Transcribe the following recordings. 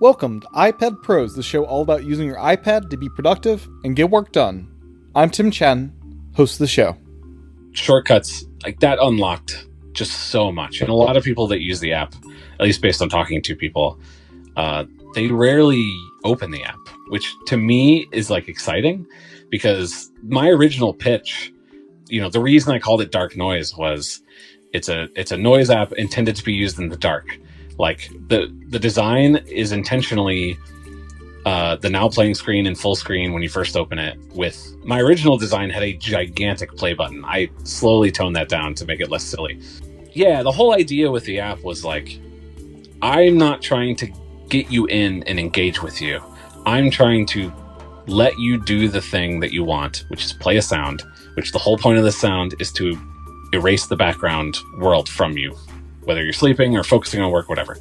Welcome to iPad Pros, the show all about using your iPad to be productive and get work done. I'm Tim Chen, host of the show. Shortcuts, like that unlocked just so much. And a lot of people that use the app, at least based on talking to people, they rarely open the app, which to me is like exciting because my original pitch, the reason I called it Dark Noise was it's a noise app intended to be used in the dark. Like the design is intentionally the now playing screen and full screen when you first open it. With my original design had a gigantic play button. I slowly toned that down to make it less silly. Yeah, the whole idea with the app was like, I'm not trying to get you in and engage with you. I'm trying to let you do the thing that you want, which is play a sound, which the whole point of the sound is to erase the background world from you, whether you're sleeping or focusing on work, whatever.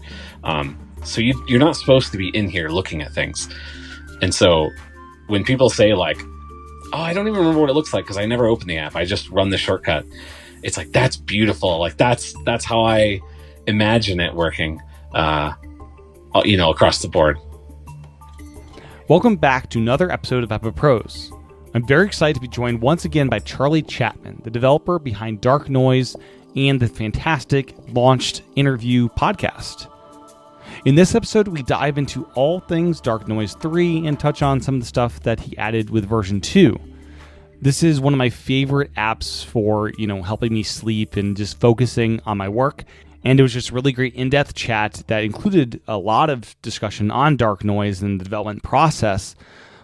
So you're not supposed to be in here looking at things. And so when people say like, oh, I don't even remember what it looks like because I never open the app, I just run the shortcut. It's like, that's beautiful. Like that's how I imagine it working, across the board. Welcome back to another episode of iPad Pros. I'm very excited to be joined once again by Charlie Chapman, the developer behind Dark Noise and the fantastic Launched interview podcast. In this episode, we dive into all things Dark Noise 3 and touch on some of the stuff that he added with version 2. This is one of my favorite apps for, helping me sleep and just focusing on my work. And it was just really great in-depth chat that included a lot of discussion on Dark Noise and the development process,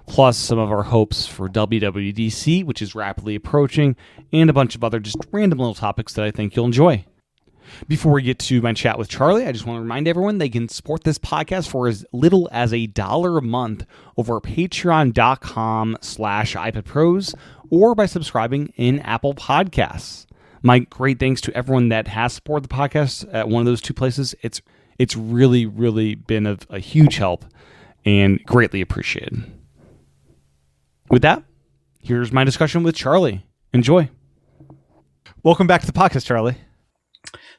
plus some of our hopes for WWDC, which is rapidly approaching, and a bunch of other just random little topics that I think you'll enjoy. Before we get to my chat with Charlie, I just want to remind everyone they can support this podcast for as little as $1 a month over patreon.com/iPadPros or by subscribing in Apple Podcasts. My great thanks to everyone that has supported the podcast at one of those two places. It's really, really been of a huge help and greatly appreciated. With that, here's my discussion with Charlie. Enjoy. Welcome back to the podcast, Charlie.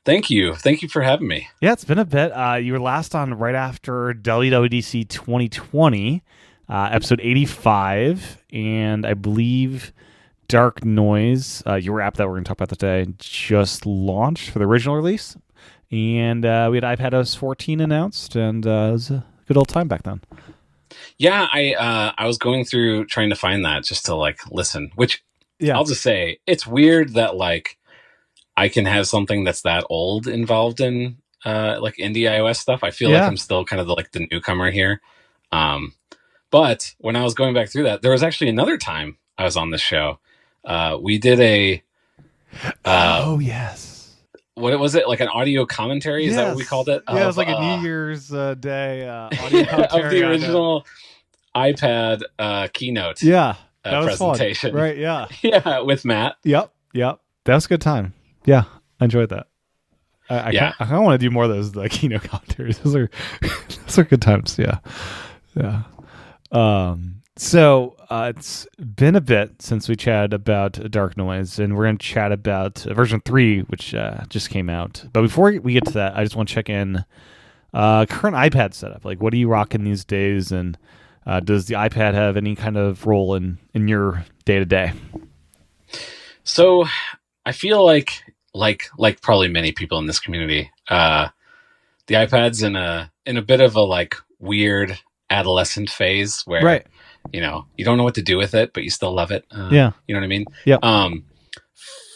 Thank you. Thank you for having me. Yeah, it's been a bit. You were last on right after WWDC 2020, episode 85, and I believe Dark Noise, your app that we're going to talk about today, just launched for the original release, and we had iPadOS 14 announced, and it was a good old time back then. Yeah, I was going through trying to find that just to like listen, which I'll just say it's weird that like I can have something that's that old involved in like indie iOS stuff. I feel like I'm still kind of the newcomer here. But when I was going back through that, there was actually another time I was on this show. We did a oh yes, what was it, like an audio commentary? Is that what we called it? Yeah, it was like a New Year's Day audio commentary of the original iPad keynote. Yeah, that was presentation, fun. Right? Yeah, yeah, with Matt. Yep. That was a good time. Yeah, I enjoyed that. I kind of want to do more of those keynote commentaries. Those are good times. Yeah. So it's been a bit since we chatted about Dark Noise, and we're going to chat about version 3, which just came out. But before we get to that, I just want to check in current iPad setup. Like, what are you rocking these days, and does the iPad have any kind of role in your day-to-day? So I feel like probably many people in this community, the iPad's in a bit of a like weird adolescent phase where you don't know what to do with it, but you still love it. You know what I mean? Yeah.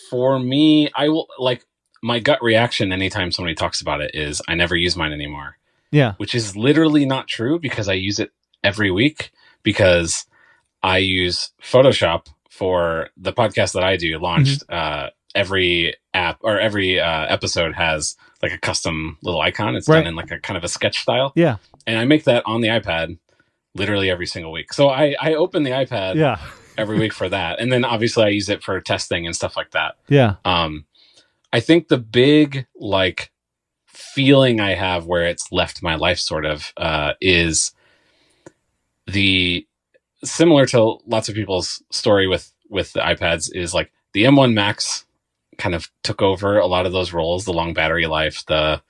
For me, I will like my gut reaction anytime somebody talks about it is I never use mine anymore. Yeah. Which is literally not true because I use it every week because I use Photoshop for the podcast that I do launched. Every app or every episode has like a custom little icon. It's done in like a kind of a sketch style. Yeah. And I make that on the iPad literally every single week. So I open the iPad every week for that. And then obviously I use it for testing and stuff like that. Yeah. I think the big like feeling I have where it's left my life sort of is the similar to lots of people's story with the iPads is like the M1 Max kind of took over a lot of those roles, the long battery life, the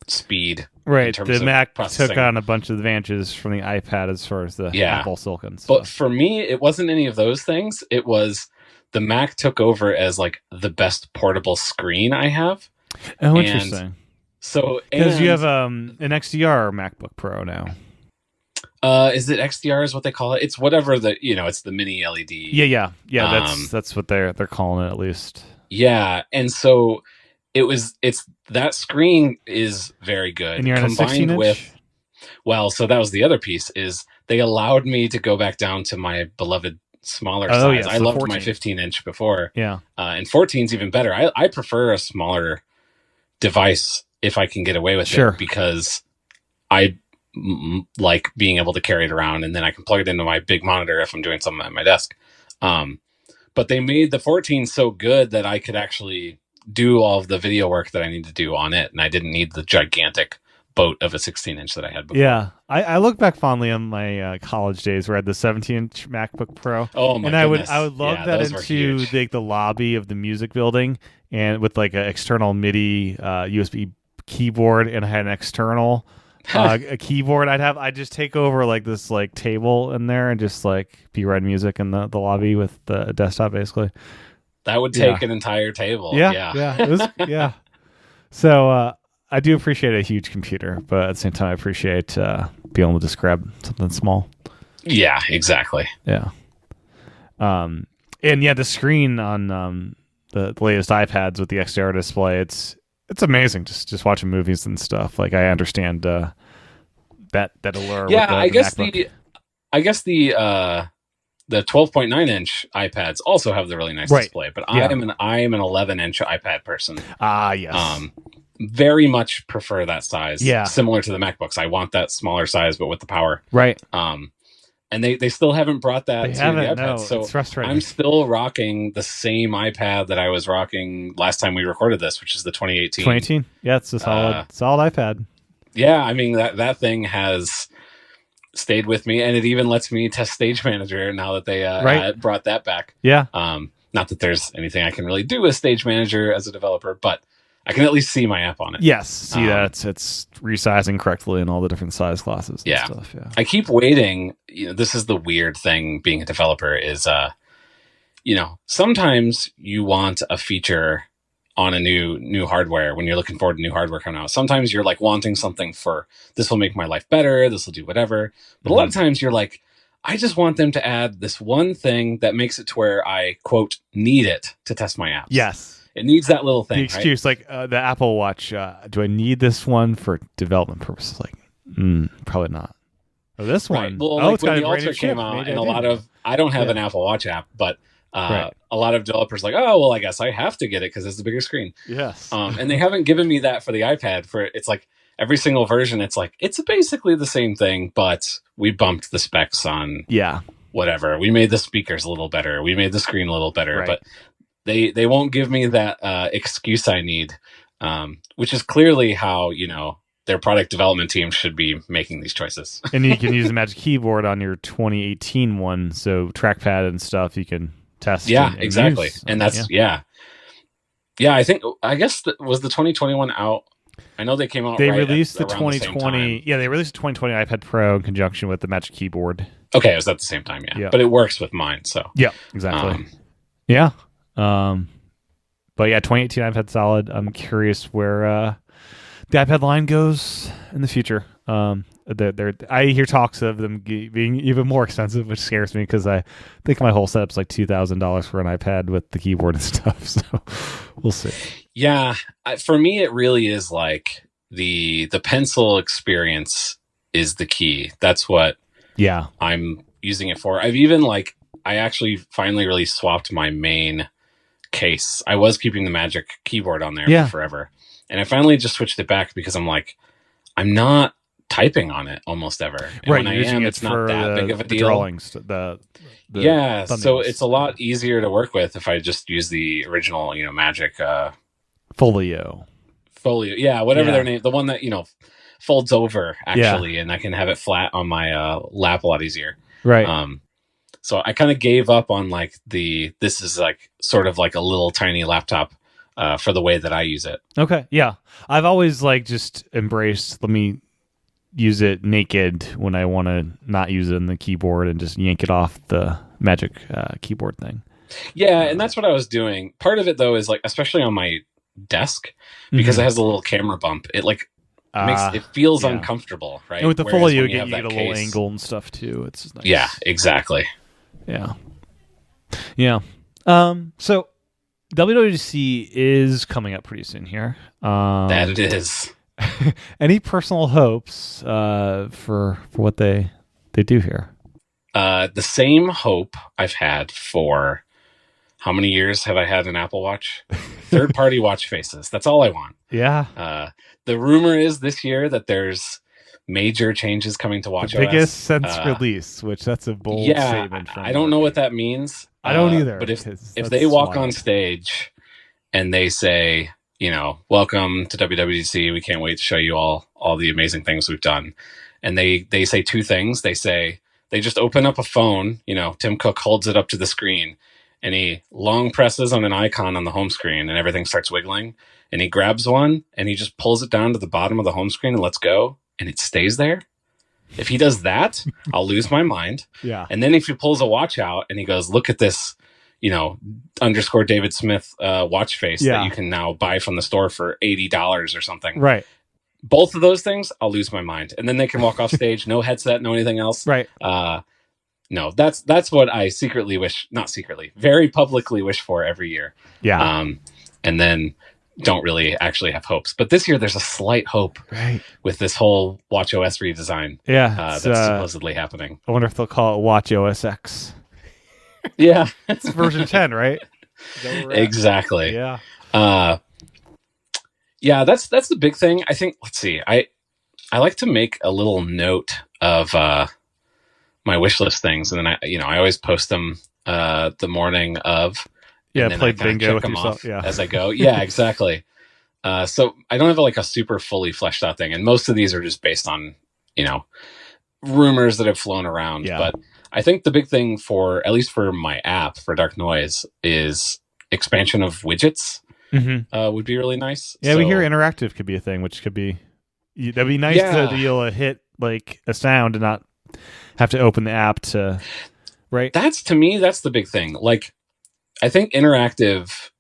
speed. Right. In terms The of Mac processing. took on a bunch of advantages from the iPad as far as the Apple Silicon stuff. But for me, it wasn't any of those things. It was the Mac took over as like the best portable screen I have. Oh, interesting. So because you have an XDR MacBook Pro now. Is it XDR is what they call it? It's whatever it's the mini LED. Yeah. That's what they're calling it at least. Yeah, and so it's that screen is very good. And you're on a 16-inch? Well, so that was the other piece is they allowed me to go back down to my beloved smaller size. Yes, I loved 14. my 15-inch before. Yeah. And 14 is even better. I prefer a smaller device if I can get away with it because I like being able to carry it around and then I can plug it into my big monitor if I'm doing something at my desk. But they made the 14 so good that I could actually do all of the video work that I need to do on it. And I didn't need the gigantic boat of a 16-inch that I had before. Yeah. I look back fondly on my college days where I had the 17-inch MacBook Pro. Oh, my goodness. I would log that into the lobby of the music building and with like an external MIDI USB keyboard, and I had an external a keyboard. I'd just take over like this like table in there and just like be writing music in the lobby with the desktop basically. That would take an entire table. Yeah. It was, So I do appreciate a huge computer, but at the same time I appreciate being able to just grab something small. Yeah, exactly. Yeah. And the screen on the latest iPads with the XDR display, it's amazing just watching movies and stuff. Like I understand that allure. Yeah, with I guess the 12.9 inch iPads also have the really nice display, but I am an 11-inch iPad person. Yes. Very much prefer that size. Yeah. Similar to the MacBooks. I want that smaller size, but with the power. Right. And they still haven't brought that to the iPad. No, so it's frustrating. I'm still rocking the same iPad that I was rocking last time we recorded this, which is the 2018. 2018? Yeah, it's a solid iPad. Yeah, I mean, that thing has stayed with me, and it even lets me test Stage Manager now that they brought that back. Yeah. Not that there's anything I can really do with Stage Manager as a developer, but I can at least see my app on it. Yes, see that it's resizing correctly in all the different size classes and stuff. Yeah. I keep waiting. This is the weird thing being a developer is, sometimes you want a feature on a new hardware when you're looking forward to new hardware coming out. Sometimes you're like wanting something for this will make my life better. This will do whatever. But a lot of times you're like, I just want them to add this one thing that makes it to where I, quote, need it to test my apps. Yes. It needs that little thing. The excuse, like the Apple Watch, do I need this one for development purposes? Like, probably not. Or this one. Right. Well, it's when got the a brand new Ultra chip. came out, Maybe and I don't have an Apple Watch app, but a lot of developers like, oh, well, I guess I have to get it because it's a bigger screen. Yes. And they haven't given me that for the iPad. It's like every single version, it's like, it's basically the same thing, but we bumped the specs on whatever. We made the speakers a little better. We made the screen a little better, but they won't give me that excuse I need, which is clearly how, their product development team should be making these choices. And you can use the Magic Keyboard on your 2018 one, so trackpad and stuff you can test. Yeah, and exactly. use. And that's, I guess was the 2021 out? I know they came out. They released the 2020. They released the 2020 iPad Pro in conjunction with the Magic Keyboard. Okay, it was at the same time, but it works with mine, so. Yeah, exactly. But 2018 iPad solid. I'm curious where the iPad line goes in the future. I hear talks of them being even more expensive, which scares me because I think my whole setup's like $2,000 for an iPad with the keyboard and stuff. So we'll see. Yeah, for me, it really is like the pencil experience is the key. That's what I'm using it for. I've even I actually finally really swapped my main case. I was keeping the Magic Keyboard on there for forever. And I finally just switched it back because I'm like, I'm not typing on it almost ever. And when I am, it's not that big of a deal. Drawings, so it's a lot easier to work with if I just use the original, Magic Folio. Yeah, whatever their name, the one that, folds over actually, and I can have it flat on my lap a lot easier. Right. So I kind of gave up on this is sort of like a little tiny laptop for the way that I use it. Okay, yeah. I've always like just embraced, let me use it naked when I want to not use it on the keyboard and just yank it off the magic keyboard thing. Yeah, and that's what I was doing. Part of it, though, is like, especially on my desk, because it has a little camera bump, it like it feels uncomfortable, right? And with the Whereas Foley, you when get that a case, little angle and stuff too. It's just nice. Yeah, exactly. Yeah. Yeah. So WWDC is coming up pretty soon here. That it is. Any personal hopes for what they do here? The same hope I've had for how many years have I had an Apple Watch? Third-party watch faces. That's all I want. Yeah. The rumor is this year that there's major changes coming to WatchOS. The biggest since release, which that's a bold statement. I don't know what that means. I don't either. But if they walk on stage and they say, welcome to WWDC, we can't wait to show you all the amazing things we've done. And they say two things. They just open up a phone, Tim Cook holds it up to the screen and he long presses on an icon on the home screen and everything starts wiggling. And he grabs one and he just pulls it down to the bottom of the home screen and lets go. And it stays there. If he does that, I'll lose my mind. Yeah. And then if he pulls a watch out and he goes, look at this, _ David Smith watch face that you can now buy from the store for $80 or something. Right. Both of those things, I'll lose my mind. And then they can walk off stage, no headset, no anything else. Right. No, that's what I very publicly wish for every year. Yeah. And then don't really actually have hopes. But this year there's a slight hope with this whole WatchOS redesign. Yeah. That's supposedly happening. I wonder if they'll call it WatchOS X. Yeah. It's version 10, right? Exactly. Yeah. Yeah, that's the big thing. I think, let's see. I like to make a little note of my wish list things, and then I always post them the morning of. Yeah, play bingo with yourself. Yeah, as I go. Yeah, exactly. So I don't have a super fully fleshed out thing, and most of these are just based on rumors that have flown around. Yeah. But I think the big thing at least for my app for Dark Noise is expansion of widgets. Would be really nice. Yeah, we hear interactive could be a thing, which could be that'd be nice to be able to hit like a sound and not have to open the app to. Right. That's the big thing. Like, I think interactive,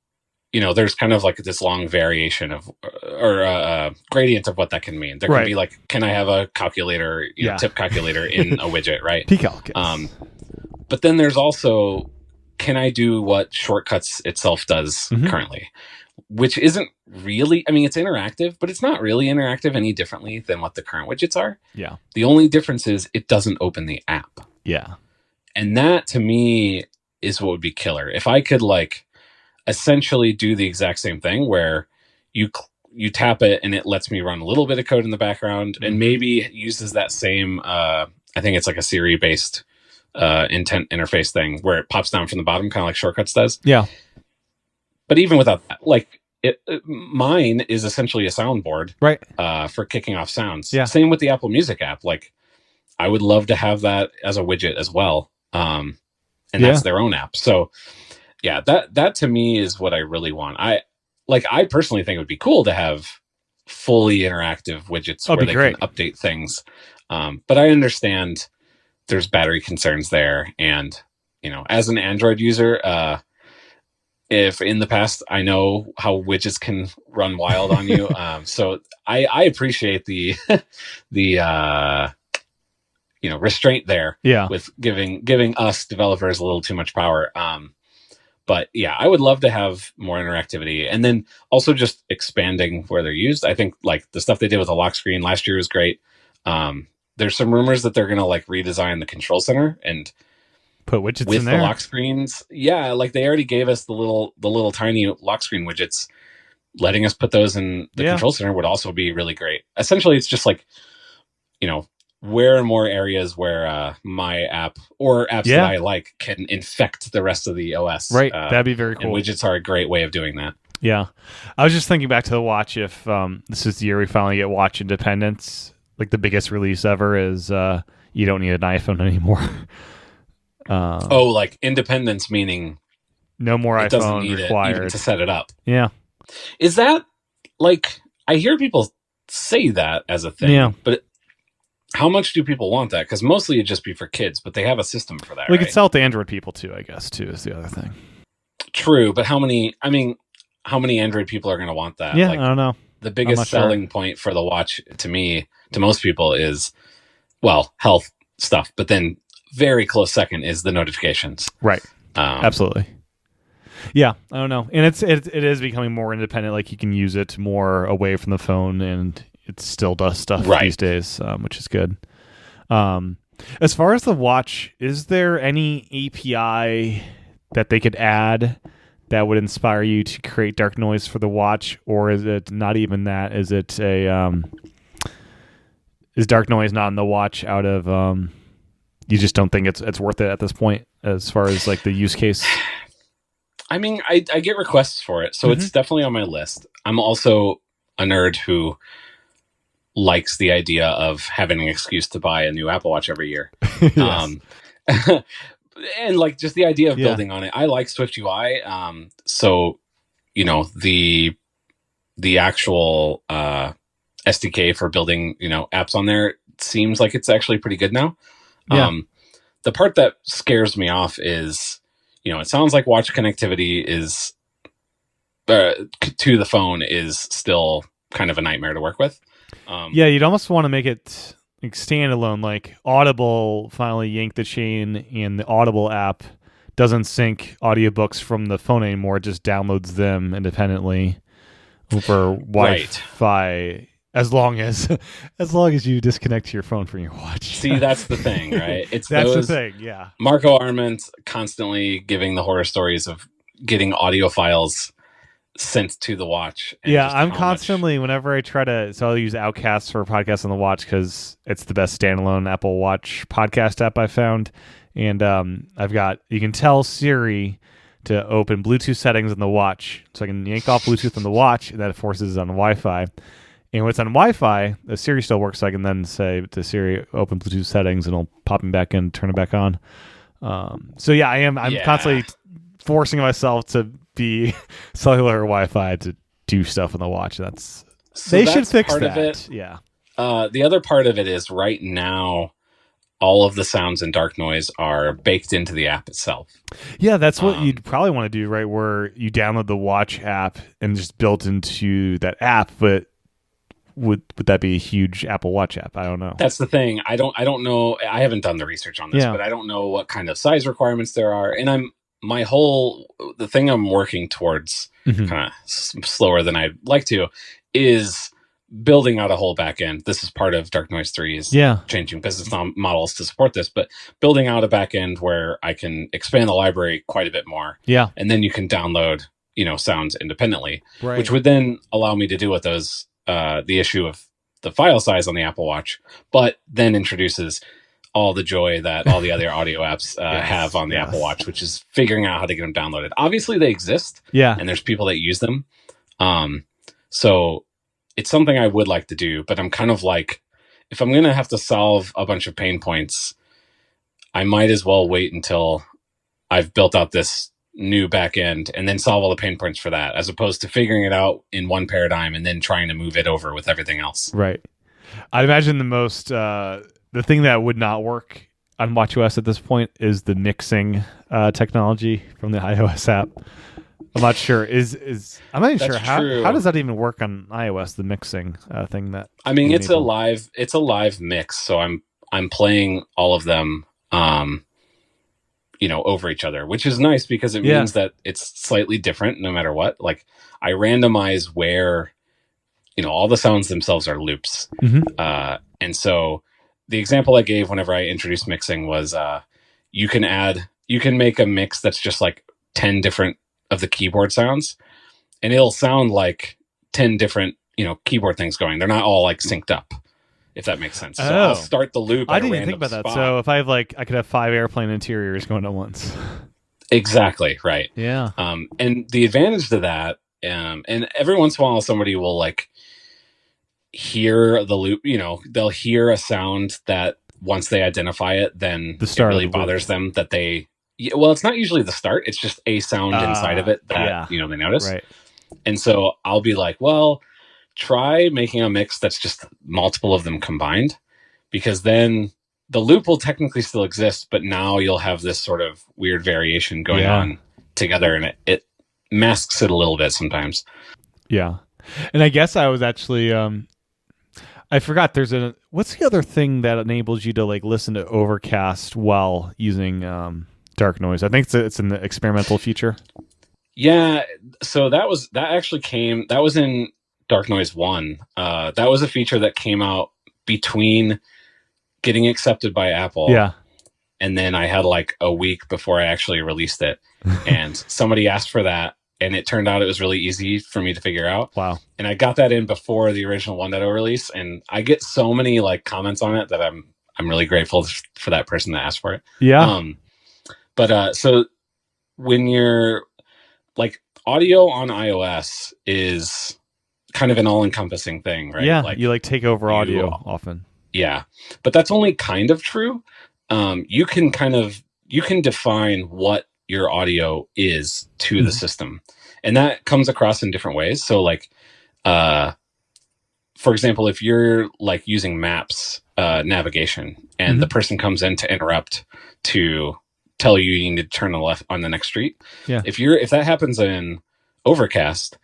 there's kind of like this long variation of, or gradient of what that can mean. There can be like, can I have a calculator, tip calculator in a widget, right? P-Calc. But then there's also, can I do what Shortcuts itself does currently? Which isn't really, it's interactive, but it's not really interactive any differently than what the current widgets are. Yeah. The only difference is it doesn't open the app. Yeah. And that to me is what would be killer. If I could essentially do the exact same thing where you tap it and it lets me run a little bit of code in the background and maybe it uses that same, I think it's like a Siri based intent interface thing where it pops down from the bottom, kind of like Shortcuts does. Yeah. But even without that, mine is essentially a soundboard, right? For kicking off sounds. Yeah. Same with the Apple Music app. I would love to have that as a widget as well. And that's their own app. So yeah, that to me is what I really want. I personally think it would be cool to have fully interactive widgets where they can update things. But I understand there's battery concerns there. And, as an Android user, if in the past I know how widgets can run wild on you, so I appreciate the restraint there. Yeah. With giving us developers a little too much power. But yeah, I would love to have more interactivity, and then also just expanding where they're used. I think the stuff they did with the lock screen last year was great. There's some rumors that they're gonna redesign the control center and put widgets with in there. The lock screens. Yeah, they already gave us the little tiny lock screen widgets. Letting us put those in the control center would also be really great. Essentially, it's just where are more areas where my app or apps that I like can infect the rest of the OS. Right, that'd be very cool. And widgets are a great way of doing that. Yeah, I was just thinking back to the watch. If this is the year we finally get watch independence, the biggest release ever is you don't need an iPhone anymore. Independence meaning no more it iPhone doesn't need required it even to set it up. Yeah, Is that like, I hear people say that as a thing, Yeah. but how much do people want that? Because mostly it'd just be for kids, but they have a system for that. We right? could sell it to Android people too, I guess, too, is the other thing. True, but how many Android people are going to want that? Yeah, Like, I don't know. the biggest selling point for the watch to most people is, well, health stuff, but then very close second is the notifications. Right. Absolutely. Yeah, I don't know. And it is becoming more independent. Like you can use it more away from the phone, and it still does stuff these days, which is good. As far as the watch, is there any API that they could add that would inspire you to create dark noise for the watch, or is it not even that? Is it is dark noise not in the watch out of you just don't think it's worth it at this point as far as like the use case? I mean, I get requests for it, so it's definitely on my list. I'm also a nerd who likes the idea of having an excuse to buy a new Apple Watch every year. And like just the idea of building on it. I like Swift UI. So, the actual SDK for building, apps on there seems like it's actually pretty good now. Yeah. The part that scares me off is, it sounds like watch connectivity is to the phone is still kind of a nightmare to work with. You'd almost want to make it like standalone, like Audible finally yanked the chain, and the Audible app doesn't sync audiobooks from the phone anymore. It just downloads them independently over Wi-Fi, as long as you disconnect your phone from your watch. See, that's the thing, right? That's the thing, yeah. Marco Arment constantly giving the horror stories of getting audio files sent to the watch. Yeah, I'm constantly, whenever I try to, so I'll use Outcast for podcasts on the watch because it's the best standalone Apple Watch podcast app I found. And you can tell Siri to open Bluetooth settings on the watch. So I can yank off Bluetooth on the watch, and that forces it on Wi-Fi. And when it's on Wi-Fi, the Siri still works. So I can then say to Siri, open Bluetooth settings, and it'll pop them back in, turn it back on. I'm constantly forcing myself to be cellular Wi-Fi to do stuff on the watch. They should fix part that. Of it. Yeah. The other part of it is right now, all of the sounds in dark noise are baked into the app itself. Yeah, that's what you'd probably want to do, right? Where you download the watch app and just built into that app, but would that be a huge Apple Watch app? I don't know. That's the thing. I don't know. I haven't done the research on this, but I don't know what kind of size requirements there are. And the thing I'm working towards, kind of slower than I'd like to, is building out a whole back end. This is part of Dark Noise 3's changing business models to support this, but building out a back end where I can expand the library quite a bit more. Yeah. And then you can download, sounds independently, right, which would then allow me to deal with those, the issue of the file size on the Apple Watch, but then introduces all the joy that all the other audio apps have on the Apple Watch, which is figuring out how to get them downloaded. Obviously they exist, and there's people that use them. So it's something I would like to do, but I'm kind of like, if I'm going to have to solve a bunch of pain points, I might as well wait until I've built out this new back end and then solve all the pain points for that, as opposed to figuring it out in one paradigm and then trying to move it over with everything else. Right. I imagine the thing that would not work on watchOS at this point is the mixing technology from the iOS app. I'm not sure. I'm not even sure how does that even work on iOS? The mixing thing that it's a live mix. So I'm playing all of them, over each other, which is nice because it means that it's slightly different no matter what. Like I randomize where, all the sounds themselves are loops, and so the example I gave whenever I introduced mixing was you can make a mix that's just like 10 different of the keyboard sounds, and it'll sound like 10 different, keyboard things going. They're not all like synced up, if that makes sense. So I'll start the loop. I didn't even think about that. So if I have I could have 5 airplane interiors going at once. Exactly. Right. Yeah. And the advantage to that, and every once in a while somebody will hear the loop, they'll hear a sound that once they identify it, then it really bothers them that it's not usually the start. It's just a sound inside of it that, they notice. Right. And so I'll be like, well, try making a mix that's just multiple of them combined, because then the loop will technically still exist, but now you'll have this sort of weird variation going on together, and it masks it a little bit sometimes. Yeah. And I guess I was actually I forgot what's the other thing that enables you to like listen to Overcast while using Dark Noise? I think it's in the experimental feature. Yeah, so that was in Dark Noise 1. That was a feature that came out between getting accepted by Apple. Yeah. And then I had like a week before I actually released it. And somebody asked for that, and it turned out it was really easy for me to figure out. Wow. And I got that in before the original 1.0 release, and I get so many like comments on it that I'm really grateful for that person that asked for it. Yeah. So when you're like, audio on iOS is kind of an all-encompassing thing, right? Yeah, like, you like take over audio often. Yeah, but that's only kind of true. You can define what your audio is to the system, and that comes across in different ways. So like, for example, if you're like using maps navigation, and the person comes in to interrupt to tell you need to turn left on the next street. Yeah. If that happens in Overcast,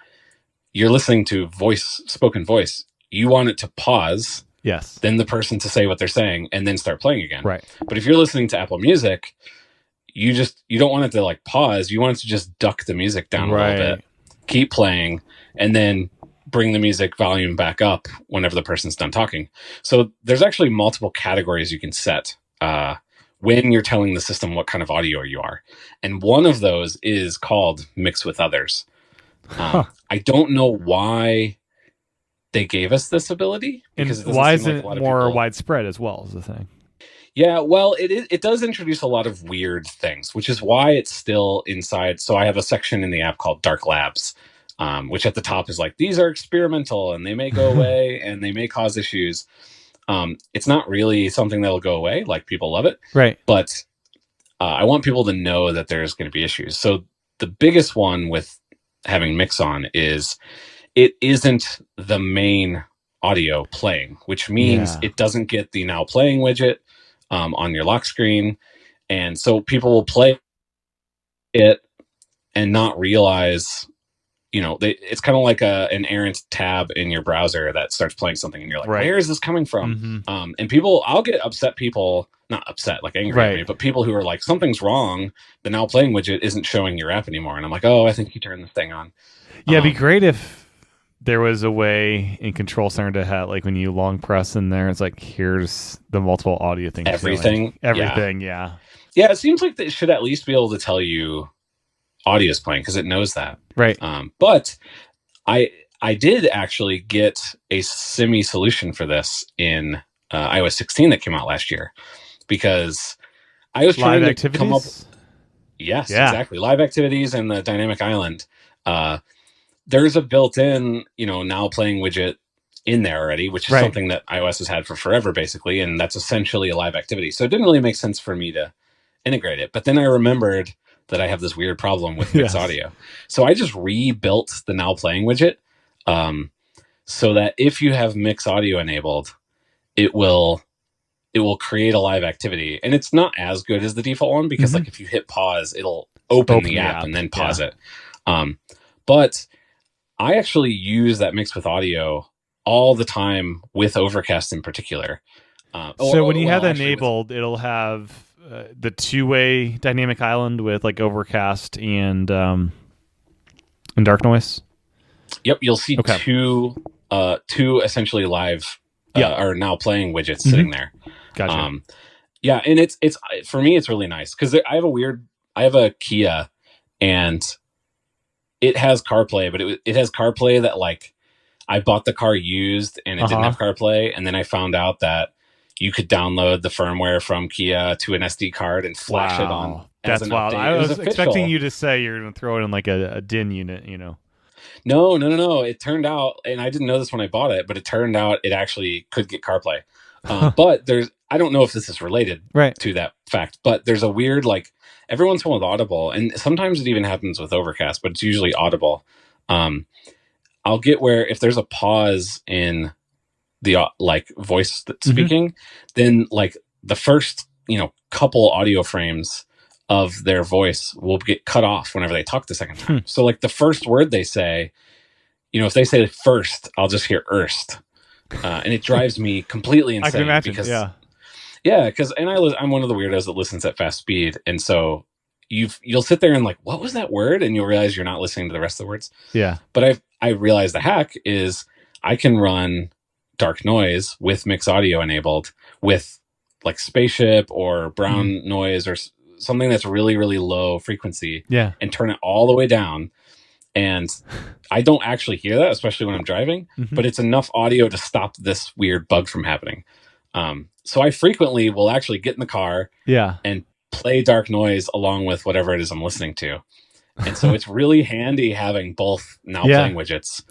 you're listening to spoken voice. You want it to pause. Yes. Then the person to say what they're saying and then start playing again. Right. But if you're listening to Apple Music, you don't want it to like pause. You want it to just duck the music down a little bit, keep playing, and then bring the music volume back up whenever the person's done talking. So there's actually multiple categories you can set when you're telling the system what kind of audio you are. And one of those is called Mix with Others. I don't know why they gave us this ability. Because and why isn't it more widespread as well, is the thing? Yeah, well, it does introduce a lot of weird things, which is why it's still inside. So I have a section in the app called Dark Labs, which at the top is like, these are experimental and they may go away and they may cause issues. It's not really something that'll go away. Like, people love it. Right. But I want people to know that there's going to be issues. So the biggest one with having mix on is it isn't the main audio playing, which means it doesn't get the now playing widget on your lock screen. And so people will play it and not realize, it's kind of like an errant tab in your browser that starts playing something and you're like, where is this coming from? And I'll get not upset, like angry at me, but people who are like, something's wrong. The now playing widget isn't showing your app anymore. And I'm like, oh, I think you turned the thing on. Yeah, it'd be great if there was a way in Control Center to have, like, when you long press in there, it's like, here's the multiple audio things. Everything. Yeah. Yeah, it seems like they should at least be able to tell you audio is playing, because it knows that. Right. But I did actually get a semi solution for this in iOS 16 that came out last year, because I was trying to come up. Yes, exactly. Live activities and the dynamic island. There's a built-in, now playing widget in there already, which is something that iOS has had for forever, basically, and that's essentially a live activity. So it didn't really make sense for me to integrate it. But then I remembered that I have this weird problem with mix audio. So I just rebuilt the now playing widget so that if you have mix audio enabled, it will create a live activity. And it's not as good as the default one, because like if you hit pause, it'll open the app and then pause it. But I actually use that mix with audio all the time with Overcast in particular. So when you have that enabled, it'll have the two-way dynamic island with like Overcast and Dark Noise. Yep, you'll see two essentially live or now playing widgets sitting there. Gotcha. Yeah, and it's for me it's really nice, because I have a Kia, and it has CarPlay, but it has CarPlay that, like, I bought the car used and it didn't have CarPlay, and then I found out that you could download the firmware from Kia to an SD card and flash it on. That's wild. I was expecting you to say you're going to throw it in like a DIN unit, No. It turned out, and I didn't know this when I bought it, but it turned out it actually could get CarPlay. But I don't know if this is related to that fact, but there's a weird, like, every once in a while with Audible, and sometimes it even happens with Overcast, but it's usually Audible. I'll get where if there's a pause in the like voice speaking, then like the first couple audio frames of their voice will get cut off whenever they talk the second time. So like the first word they say, if they say first, I'll just hear erst, and it drives me completely insane. I can imagine. Because, because I'm one of the weirdos that listens at fast speed, and so you'll sit there and like, what was that word? And you'll realize you're not listening to the rest of the words. Yeah. But I realized the hack is I can run dark noise with mix audio enabled with like Spaceship or brown noise or something that's really, really low frequency, and turn it all the way down. And I don't actually hear that, especially when I'm driving, but it's enough audio to stop this weird bug from happening. So I frequently will actually get in the car and play dark noise along with whatever it is I'm listening to. And so it's really handy having both playing widgets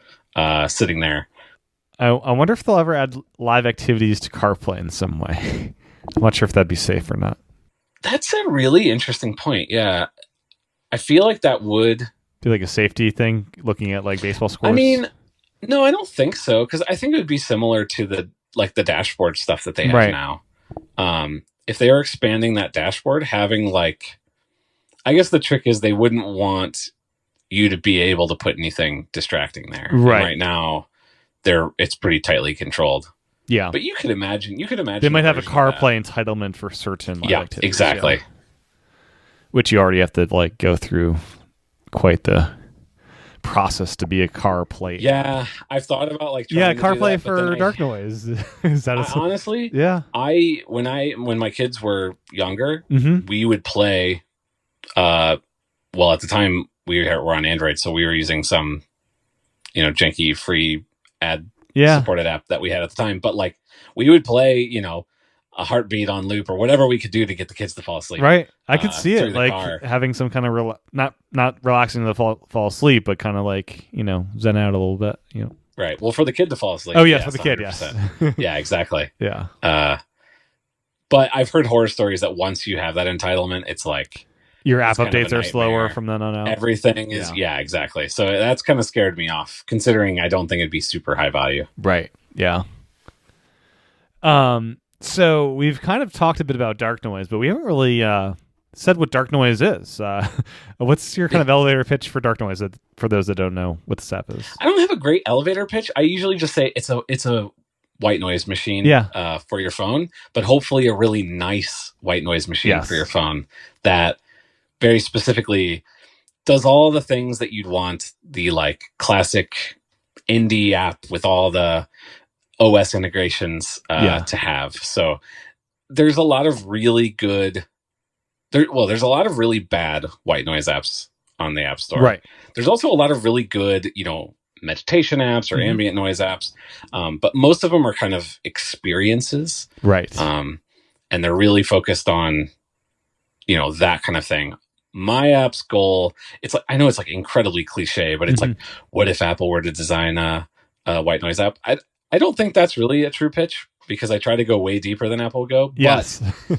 sitting there. I wonder if they'll ever add live activities to CarPlay in some way. I'm not sure if that'd be safe or not. That's a really interesting point. Yeah. I feel like that would be like a safety thing, looking at like baseball scores. I mean, no, I don't think so. Cause I think it would be similar to the dashboard stuff that they have now. If they are expanding that dashboard, having like, I guess the trick is they wouldn't want you to be able to put anything distracting there. Right. And right now it's pretty tightly controlled. Yeah. But you could imagine they might have a CarPlay entitlement for certain live activities. Exactly. Yeah. Which you already have to like go through quite the process to be a CarPlay. Yeah, I've thought about like CarPlay for dark noise. Is that honestly? Yeah. When my kids were younger, we would play. Well, at the time we were on Android, so we were using some, janky free ad supported app that we had at the time. But like we would play, a heartbeat on loop or whatever we could do to get the kids to fall asleep. Right. I could see it like car. Having some kind of not relaxing to fall asleep, but kind of like, zen out a little bit, Right. Well, for the kid to fall asleep. Oh yeah, for the kid. 100%. Yes. Yeah, exactly. Yeah. But I've heard horror stories that once you have that entitlement, it's like your app updates are slower from then on out. Everything is, exactly. So that's kind of scared me off, considering I don't think it'd be super high value. Right. Yeah. So we've kind of talked a bit about dark noise, but we haven't really said what dark noise is. What's your kind of elevator pitch for dark noise for those that don't know what this app is? I don't have a great elevator pitch. I usually just say it's a white noise machine for your phone, but hopefully a really nice white noise machine for your phone that very specifically does all the things that you'd want the like classic indie app with all the OS integrations to have. So there's a lot of really good there's a lot of really bad white noise apps on the App Store. Right. There's also a lot of really good, meditation apps or ambient noise apps. But most of them are kind of experiences. Right. And they're really focused on, that kind of thing. My app's goal, it's like, I know it's like incredibly cliche, but it's like, what if Apple were to design a white noise app? I don't think that's really a true pitch because I try to go way deeper than Apple would go. Yes. But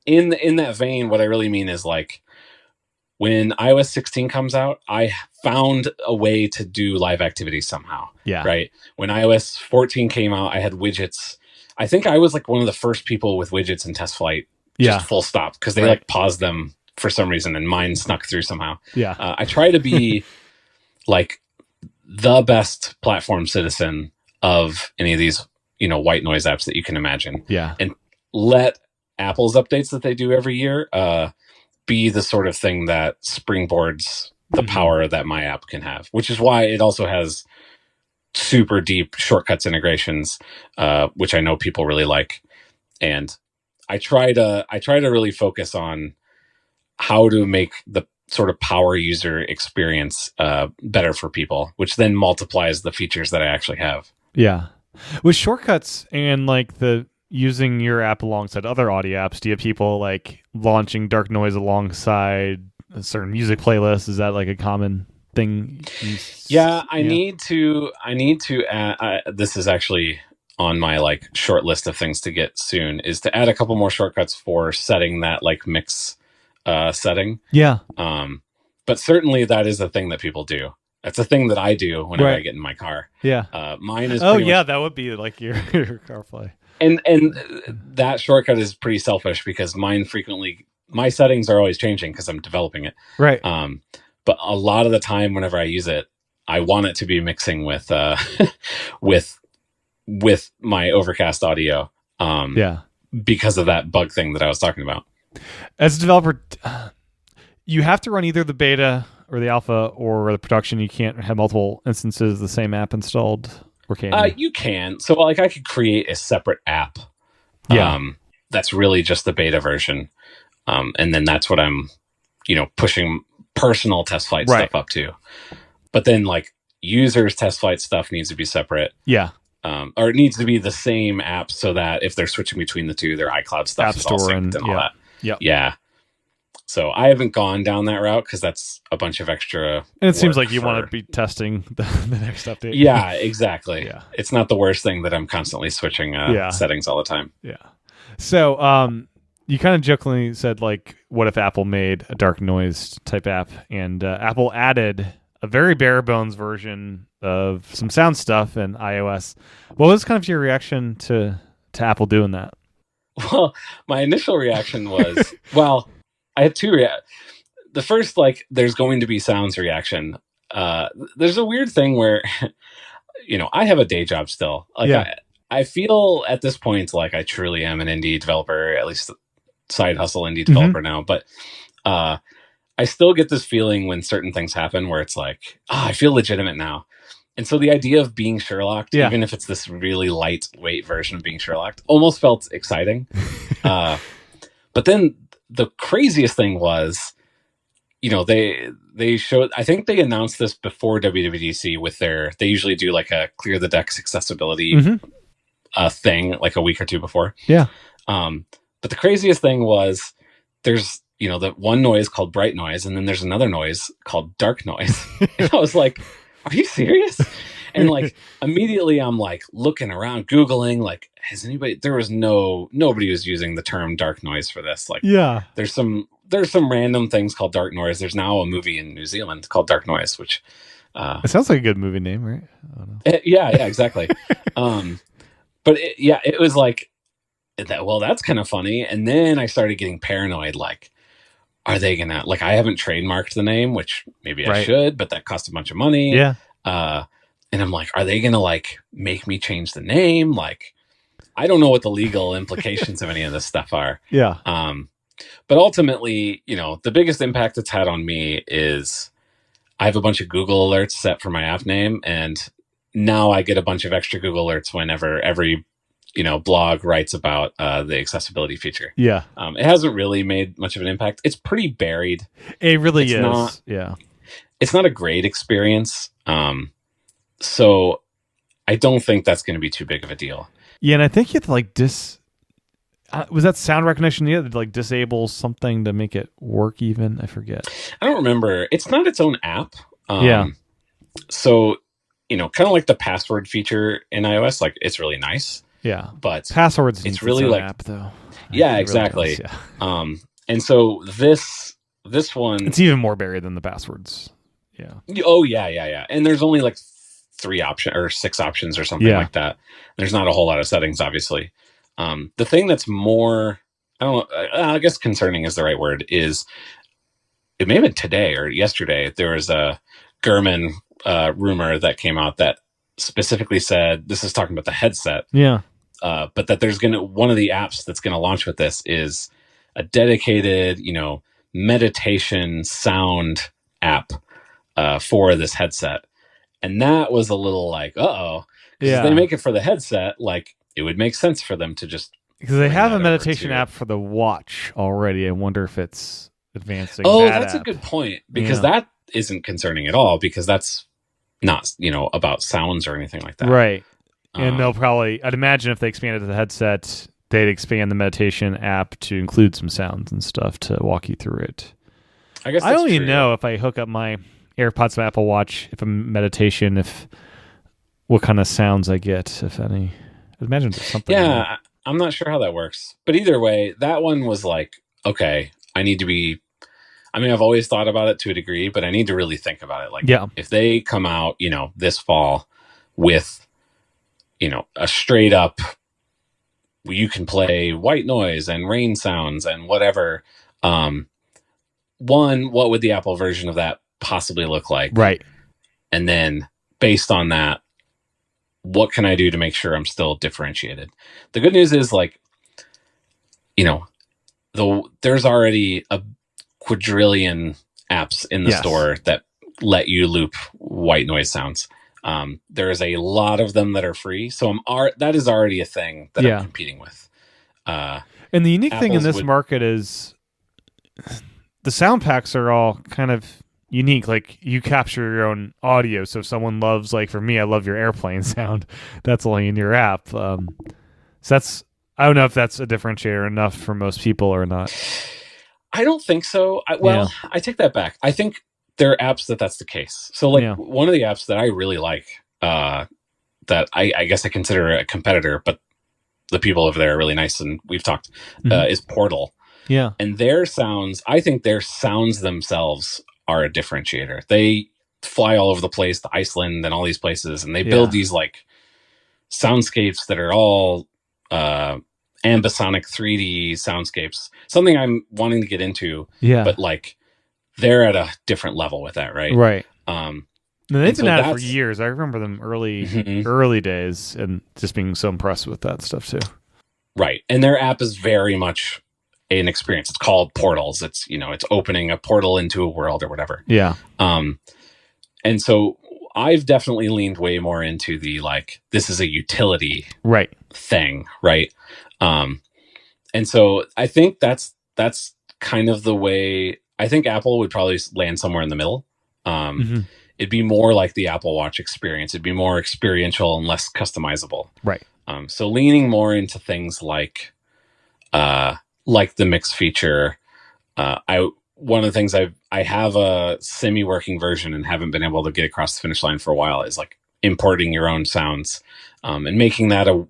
in that vein, what I really mean is like when iOS 16 comes out, I found a way to do live activities somehow. Yeah. Right. When iOS 14 came out, I had widgets. I think I was like one of the first people with widgets in test flight. Just full stop because they like paused them for some reason and mine snuck through somehow. Yeah. I try to be like the best platform citizen of any of these, white noise apps that you can imagine. Yeah. And let Apple's updates that they do every year be the sort of thing that springboards the power that my app can have, which is why it also has super deep shortcuts integrations, which I know people really like. And I try to really focus on how to make the sort of power user experience better for people, which then multiplies the features that I actually have. Yeah. With shortcuts and like the using your app alongside other audio apps, do you have people like launching dark noise alongside a certain music playlist? Is that like a common thing? I need to add, this is actually on my like short list of things to get soon, is to add a couple more shortcuts for setting that like mix setting. Yeah. But certainly that is a thing that people do. That's a thing that I do whenever Right. I get in my car. Yeah. Mine is Oh pretty yeah, much, that would be like your, your CarPlay. that would be like your CarPlay. And that shortcut is pretty selfish because my settings are always changing because I'm developing it. Right. But a lot of the time, whenever I use it, I want it to be mixing with with my Overcast audio. Yeah. Because of that bug thing that I was talking about. As a developer, you have to run either the beta or the alpha or the production. You can't have multiple instances of the same app installed, or can you? You can. So like I could create a separate app. Yeah. That's really just the beta version. And then that's what I'm, pushing personal test flight stuff up to. But then like users test flight stuff needs to be separate. Yeah. Or it needs to be the same app so that if they're switching between the two, their iCloud stuff App is all Store synced and all that. Yeah. So I haven't gone down that route because that's a bunch of extra. And it seems like you want to be testing the next update. Yeah, exactly. Yeah. It's not the worst thing that I'm constantly switching settings all the time. Yeah. So you kind of jokingly said, like, what if Apple made a dark noise type app? And Apple added a very bare bones version of some sound stuff in iOS. What was kind of your reaction to Apple doing that? Well, my initial reaction was, well, I had two the first, like, there's going to be sounds reaction. There's a weird thing where, I have a day job still. Like, I feel at this point like I truly am an indie developer, at least side hustle indie developer now. But I still get this feeling when certain things happen where it's like, I feel legitimate now. And so the idea of being Sherlocked, even if it's this really lightweight version of being Sherlocked, almost felt exciting. But then the craziest thing was, they showed, I think they announced this before WWDC with they usually do like a clear the decks accessibility thing like a week or two before. Yeah. But the craziest thing was there's, the one noise called bright noise, and then there's another noise called dark noise. And I was like, are you serious? And like immediately I'm like looking around, Googling, like, nobody was using the term dark noise for this. Like, there's some random things called dark noise. There's now a movie in New Zealand called Dark Noise, which it sounds like a good movie name, right? I don't know. Yeah, exactly. But it was like that. Well, that's kind of funny. And then I started getting paranoid. Like, are they gonna, like, I haven't trademarked the name, which maybe I should, but that cost a bunch of money. Yeah. And I'm like, are they gonna like make me change the name? Like, I don't know what the legal implications of any of this stuff are. Yeah. But ultimately, the biggest impact it's had on me is I have a bunch of Google alerts set for my app name, and now I get a bunch of extra Google alerts whenever every blog writes about the accessibility feature. Yeah. It hasn't really made much of an impact. It's pretty buried. It really is. It's not a great experience. So I don't think that's going to be too big of a deal. Yeah, and I think you have to like was that sound recognition? You had to like disable something to make it work even? I forget. I don't remember. It's not its own app. Yeah. So, kind of like the password feature in iOS, like it's really nice. Yeah. But passwords, it's really like app though. Yeah, exactly. Really does, and so this one, it's even more buried than the passwords. Yeah. Oh yeah. And there's only like 3 options or 6 options or something like that. There's not a whole lot of settings, obviously. The thing that's more, I don't know, I guess concerning is the right word, is it may have been today or yesterday, there was a Gurman rumor that came out that specifically said, this is talking about the headset. Yeah. But that there's one of the apps that's going to launch with this is a dedicated, meditation sound app for this headset. And that was a little like, because if they make it for the headset, like it would make sense for them to just, because they have a meditation app for the watch already. I wonder if it's advancing. That's a good point, because that isn't concerning at all, because that's not, about sounds or anything like that. Right. And they'll probably, I'd imagine if they expanded the headset, they'd expand the meditation app to include some sounds and stuff to walk you through it. I guess I don't even know if I hook up my AirPods to my Apple Watch, if I'm meditation, what kind of sounds I get, if any. I'd imagine there's something. Yeah, I'm not sure how that works. But either way, that one was like, okay, I need to be I mean, I've always thought about it to a degree, but I need to really think about it. Like, if they come out, this fall with, a straight up, you can play white noise and rain sounds and whatever. One, what would the Apple version of that possibly look like? Right. And then based on that, what can I do to make sure I'm still differentiated? The good news is, like, there's already a quadrillion apps in the store that let you loop white noise sounds. There's a lot of them that are free, so that is already a thing that I'm competing with. And the unique thing in this market is the sound packs are all kind of unique. Like, you capture your own audio, so if someone loves, like for me, I love your airplane sound, that's only in your app. So that's, I don't know if that's a differentiator enough for most people or not. I don't think so. I take that back. I think there are apps that's the case. So, like, one of the apps that I really like, that I guess I consider a competitor, but the people over there are really nice, and we've talked, is Portal. Yeah. And their sounds, I think their sounds themselves are a differentiator. They fly all over the place to Iceland and all these places, and they build these, like, soundscapes that are all ambisonic 3D soundscapes. Something I'm wanting to get into. Yeah. But, like, they're at a different level with that, right? Right. They've been at it for years. I remember them early days, and just being so impressed with that stuff too. Right. And their app is very much an experience. It's called Portals. It's, it's opening a portal into a world or whatever. Yeah. And so I've definitely leaned way more into the, like, this is a utility thing. Right. And so I think that's kind of the way I think Apple would probably land somewhere in the middle. It'd be more like the Apple Watch experience. It'd be more experiential and less customizable. Right. So leaning more into things like the mix feature. One of the things I have a semi-working version and haven't been able to get across the finish line for a while is, like, importing your own sounds, and making that a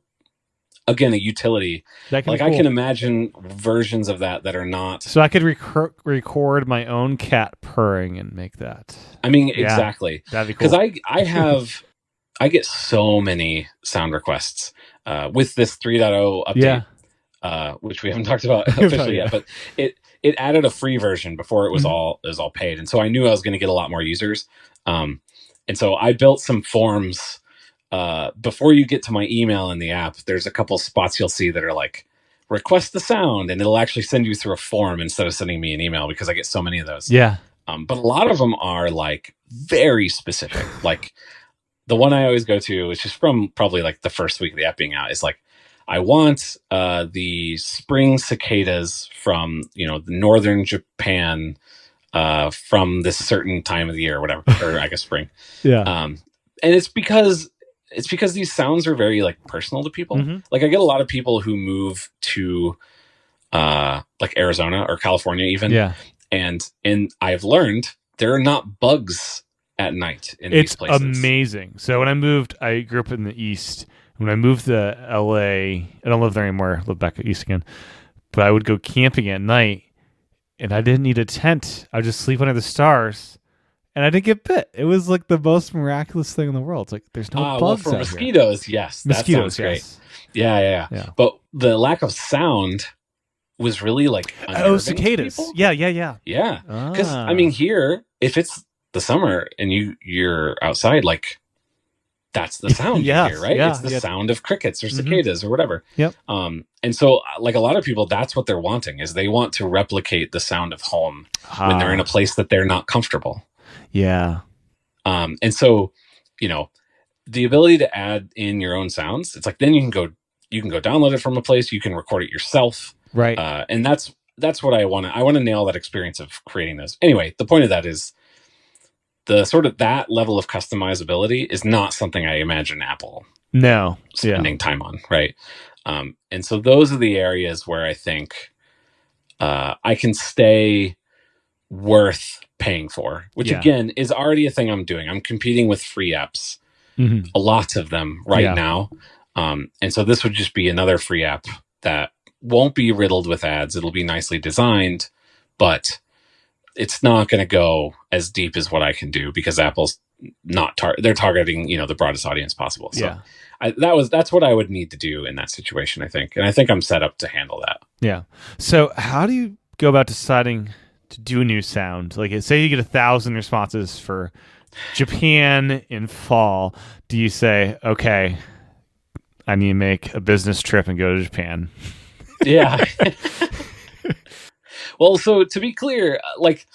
utility. Like, cool. I can imagine versions of that are not. So I could record my own cat purring and make that. I mean, exactly. That'd be cool. Because I get so many sound requests with this 3.0 update, which we haven't talked about officially yet. But it added a free version before it was all paid, and so I knew I was going to get a lot more users. And so I built some forms. Before you get to my email in the app, there's a couple spots you'll see that are like, request the sound, and it'll actually send you through a form instead of sending me an email, because I get so many of those. Yeah. But a lot of them are, like, very specific. Like, the one I always go to, which is from probably, like, the first week of the app being out, is like, I want the spring cicadas from, the northern Japan from this certain time of the year or whatever, or I guess spring. Yeah. And it's because these sounds are very, like, personal to people. Like, I get a lot of people who move to like Arizona or California even. Yeah. And I've learned there are not bugs at night in these places. It's amazing. So when I grew up in the East. When I moved to LA, I don't live there anymore. I live back East again. But I would go camping at night, and I didn't need a tent. I would just sleep under the stars. And I didn't get bit. It was, like, the most miraculous thing in the world. It's like, there's no bugs for out mosquitoes, here. Yes. Mosquitoes, that sounds great. Yeah. But the lack of sound was really, like, cicadas. Yeah. Yeah. Because, I mean, here, if it's the summer and you're outside, like, that's the sound you hear, right? It's the sound of crickets or cicadas or whatever. Yep. And so, like, a lot of people, that's what they're wanting, is they want to replicate the sound of home when they're in a place that they're not comfortable. Yeah. And so, the ability to add in your own sounds, it's like, then you can go download it from a place, you can record it yourself. Right. And that's what I want to nail that experience of creating those. Anyway, the point of that is the sort of that level of customizability is not something I imagine Apple spending time on. Right. And so those are the areas where I think I can stay worth paying for, which again is already a thing I'm doing. I'm competing with free apps, a lot of them now. And so this would just be another free app that won't be riddled with ads. It'll be nicely designed, but it's not going to go as deep as what I can do because Apple's not they're targeting, the broadest audience possible. So that's what I would need to do in that situation, I think. And I think I'm set up to handle that. Yeah. So how do you go about deciding to do a new sound? Like, say you get 1,000 responses for Japan in fall. Do you say, okay, I need to make a business trip and go to Japan? Yeah. Well, so to be clear, like,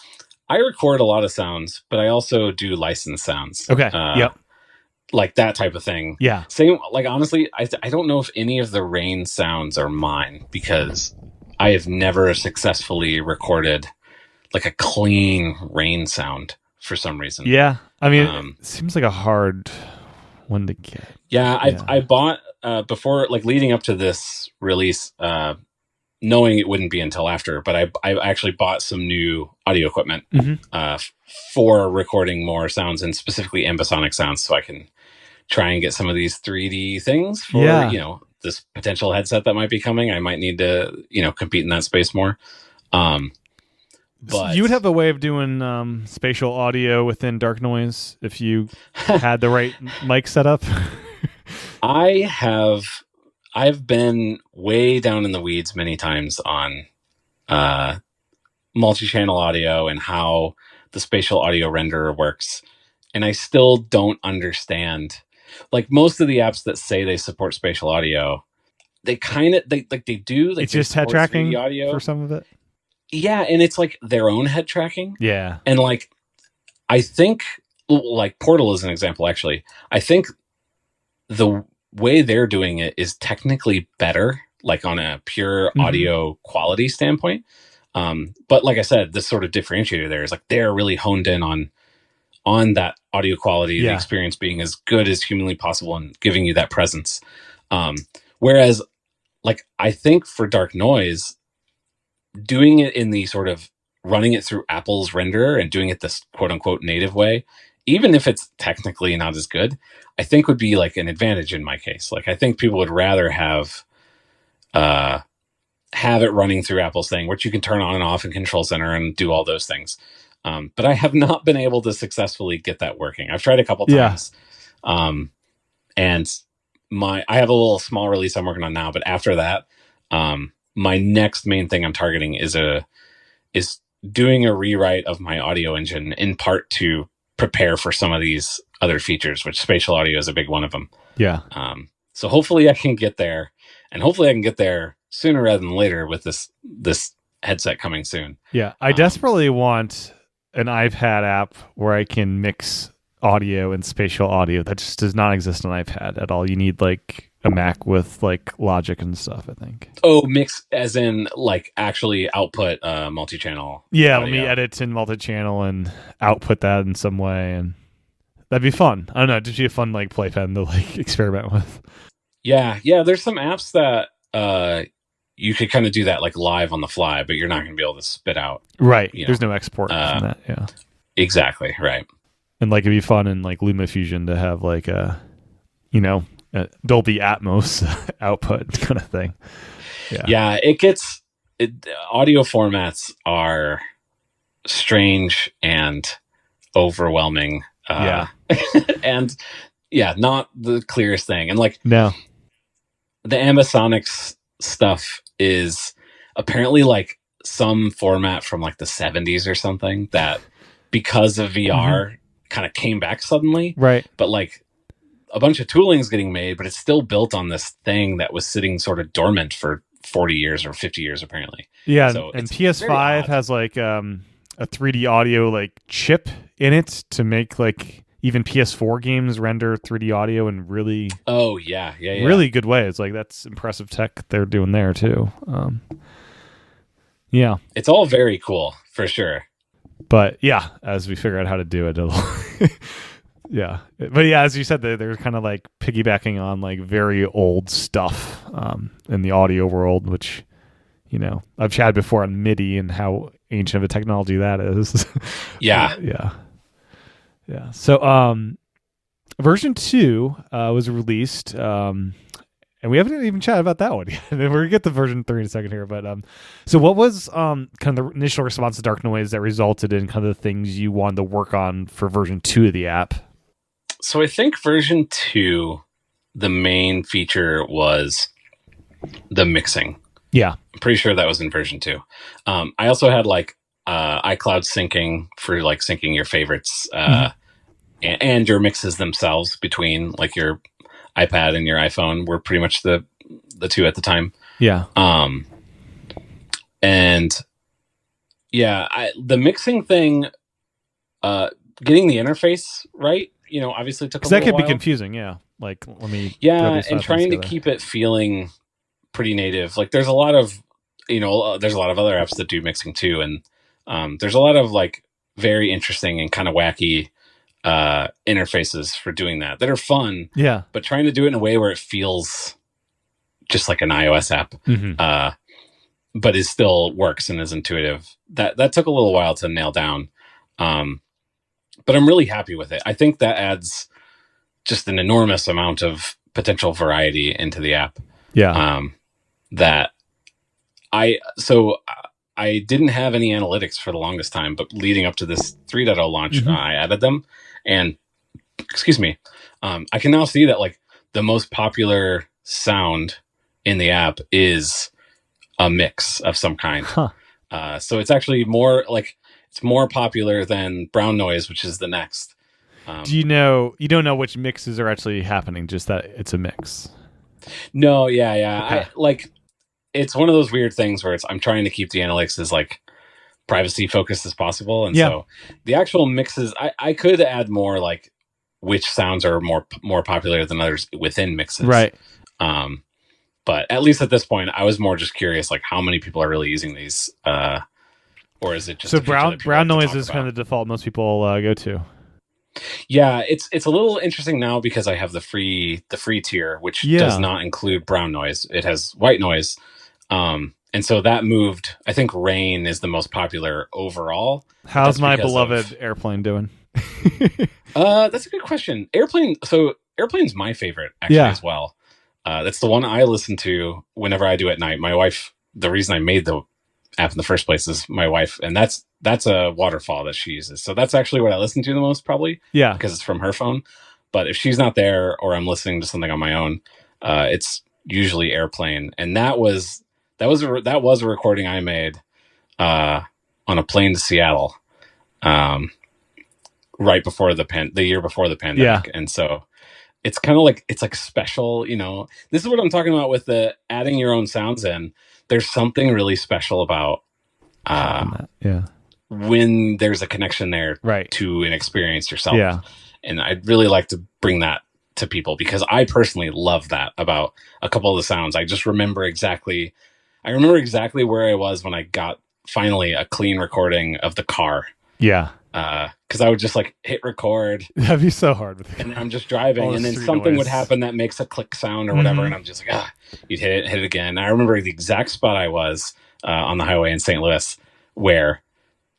I record a lot of sounds, but I also do licensed sounds. Okay. Yep. Like that type of thing. Yeah. Same. Like, honestly, I don't know if any of the rain sounds are mine because I have never successfully recorded like a clean rain sound for some reason. Yeah. I mean, it seems like a hard one to get. Yeah. I bought before, like, leading up to this release, knowing it wouldn't be until after, but I actually bought some new audio equipment for recording more sounds, and specifically ambisonic sounds, so I can try and get some of these 3D things for this potential headset that might be coming. I might need to compete in that space more. But you would have a way of doing spatial audio within Dark Noise if you had the right mic setup. I've been way down in the weeds many times on multi-channel audio and how the spatial audio renderer works, and I still don't understand. Like, most of the apps that say they support spatial audio, they do. Like, it's just head tracking audio for some of it. Yeah, and it's like their own head tracking. Yeah, and like, I think, like, Portal is an example. Actually, I think the way they're doing it is technically better, like on a pure audio quality standpoint. But like I said, the sort of differentiator there is like they're really honed in on that audio quality, the experience being as good as humanly possible and giving you that presence. Whereas, like, I think for Dark Noise, doing it in the sort of running it through Apple's renderer and doing it this quote unquote native way, even if it's technically not as good, I think would be like an advantage in my case. Like, I think people would rather have it running through Apple's thing, which you can turn on and off in Control Center and do all those things. But I have not been able to successfully get that working. I've tried a couple times. And I have a little small release I'm working on now, but after that, my next main thing I'm targeting is doing a rewrite of my audio engine, in part to prepare for some of these other features, which spatial audio is a big one of them. Yeah. So hopefully I can get there, and hopefully I can get there sooner rather than later with this headset coming soon. Yeah. I desperately want an iPad app where I can mix audio and spatial audio. That just does not exist on iPad at all. You need like a Mac with like Logic and stuff, I think. Oh, mix as in like actually output multi-channel. Yeah, audio. Let me edit in multi-channel and output that in some way, and that'd be fun. I don't know, it'd just be a fun like playpen to like experiment with. Yeah. There's some apps that you could kind of do that like live on the fly, but you're not going to be able to spit out. Right. There's no export from that. Yeah. Exactly. Right. And like it'd be fun in like LumaFusion to have like a Dolby Atmos output kind of thing. Yeah. Audio formats are strange and overwhelming. And not the clearest thing. And like, no, the ambisonics stuff is apparently like some format from like the 70s or something that, because of VR, kind of came back suddenly. Right. But like a bunch of tooling's getting made, but it's still built on this thing that was sitting sort of dormant for 40 years or 50 years, apparently. Yeah. So and PS5 has like a 3D audio like chip in it to make like even PS4 games render 3D audio in really really good ways. Like, that's impressive tech they're doing there too. It's all very cool for sure. But yeah, as we figure out how to do it, but yeah, as you said, they're kind of like piggybacking on like very old stuff in the audio world, which I've chatted before on MIDI and how ancient of a technology that is. Yeah. So version 2 was released, and And we haven't even chatted about that one yet. We're going to get to version 3 in a second here. But so what was kind of the initial response to DarkNoise that resulted in kind of the things you wanted to work on for version 2 of the app? So I think version 2, the main feature was the mixing. Yeah. I'm pretty sure that was in version 2. I also had like iCloud syncing for like syncing your favorites and your mixes themselves between like your iPad and your iPhone were pretty much the two at the time. Yeah. And yeah, the mixing thing, getting the interface right, obviously took a little while. That could be confusing. Yeah. Like, let me. Yeah. And trying to keep it feeling pretty native. Like there's a lot of, there's a lot of other apps that do mixing too. And there's a lot of like very interesting and kind of wacky interfaces for doing that are fun. Yeah. But trying to do it in a way where it feels just like an iOS app, but it still works and is intuitive. That took a little while to nail down. But I'm really happy with it. I think that adds just an enormous amount of potential variety into the app. Yeah. That I didn't have any analytics for the longest time, but leading up to this 3.0 launch, I added them. And excuse me, I can now see that like the most popular sound in the app is a mix of some kind. So it's actually more like it's more popular than brown noise, which is the next. Do you don't know which mixes are actually happening, just that it's a mix? No, yeah. Okay. It's one of those weird things where I'm trying to keep the analytics as like privacy focused as possible. And so the actual mixes, I could add more like which sounds are more popular than others within mixes. Right. But at least at this point, I was more just curious, like how many people are really using these, or is it just so brown noise is kind of the default most people go to? Yeah, it's a little interesting now because I have the free tier, which does not include brown noise. It has white noise, and so that moved. I think rain is the most popular overall. How's my beloved Airplane doing? That's a good question. Airplane's my favorite actually as well. That's the one I listen to whenever I do at night. My wife, the reason I made the app in the first place is my wife, and that's a waterfall that she uses. So that's actually what I listen to the most, probably. Yeah, because it's from her phone. But if she's not there or I'm listening to something on my own, it's usually Airplane. And that was a recording I made on a plane to Seattle, right before the year before the pandemic. And so it's kind of like, it's like special, this is what I'm talking about with the adding your own sounds in. There's something really special about when there's a connection there to an experience yourself. Yeah. And I'd really like to bring that to people because I personally love that about a couple of the sounds. I just remember exactly where I was when I got finally a clean recording of the car. Yeah. Because I would just like hit record. That'd be so hard with it. And I'm just driving, and then something would happen that makes a click sound or whatever, and I'm just like, you'd hit it again. I remember the exact spot I was on the highway in St. Louis where,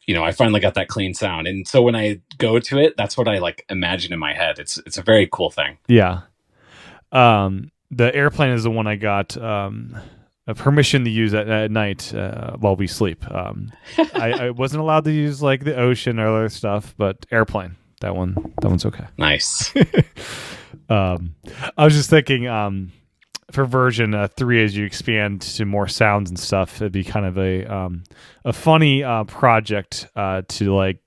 I finally got that clean sound. And so when I go to it, that's what I like imagine in my head. It's a very cool thing. Yeah. The Airplane is the one I got a permission to use at night while we sleep. I wasn't allowed to use like the ocean or other stuff, but Airplane, that one's okay. Nice. I was just thinking for version 3, as you expand to more sounds and stuff, it'd be kind of a funny project to like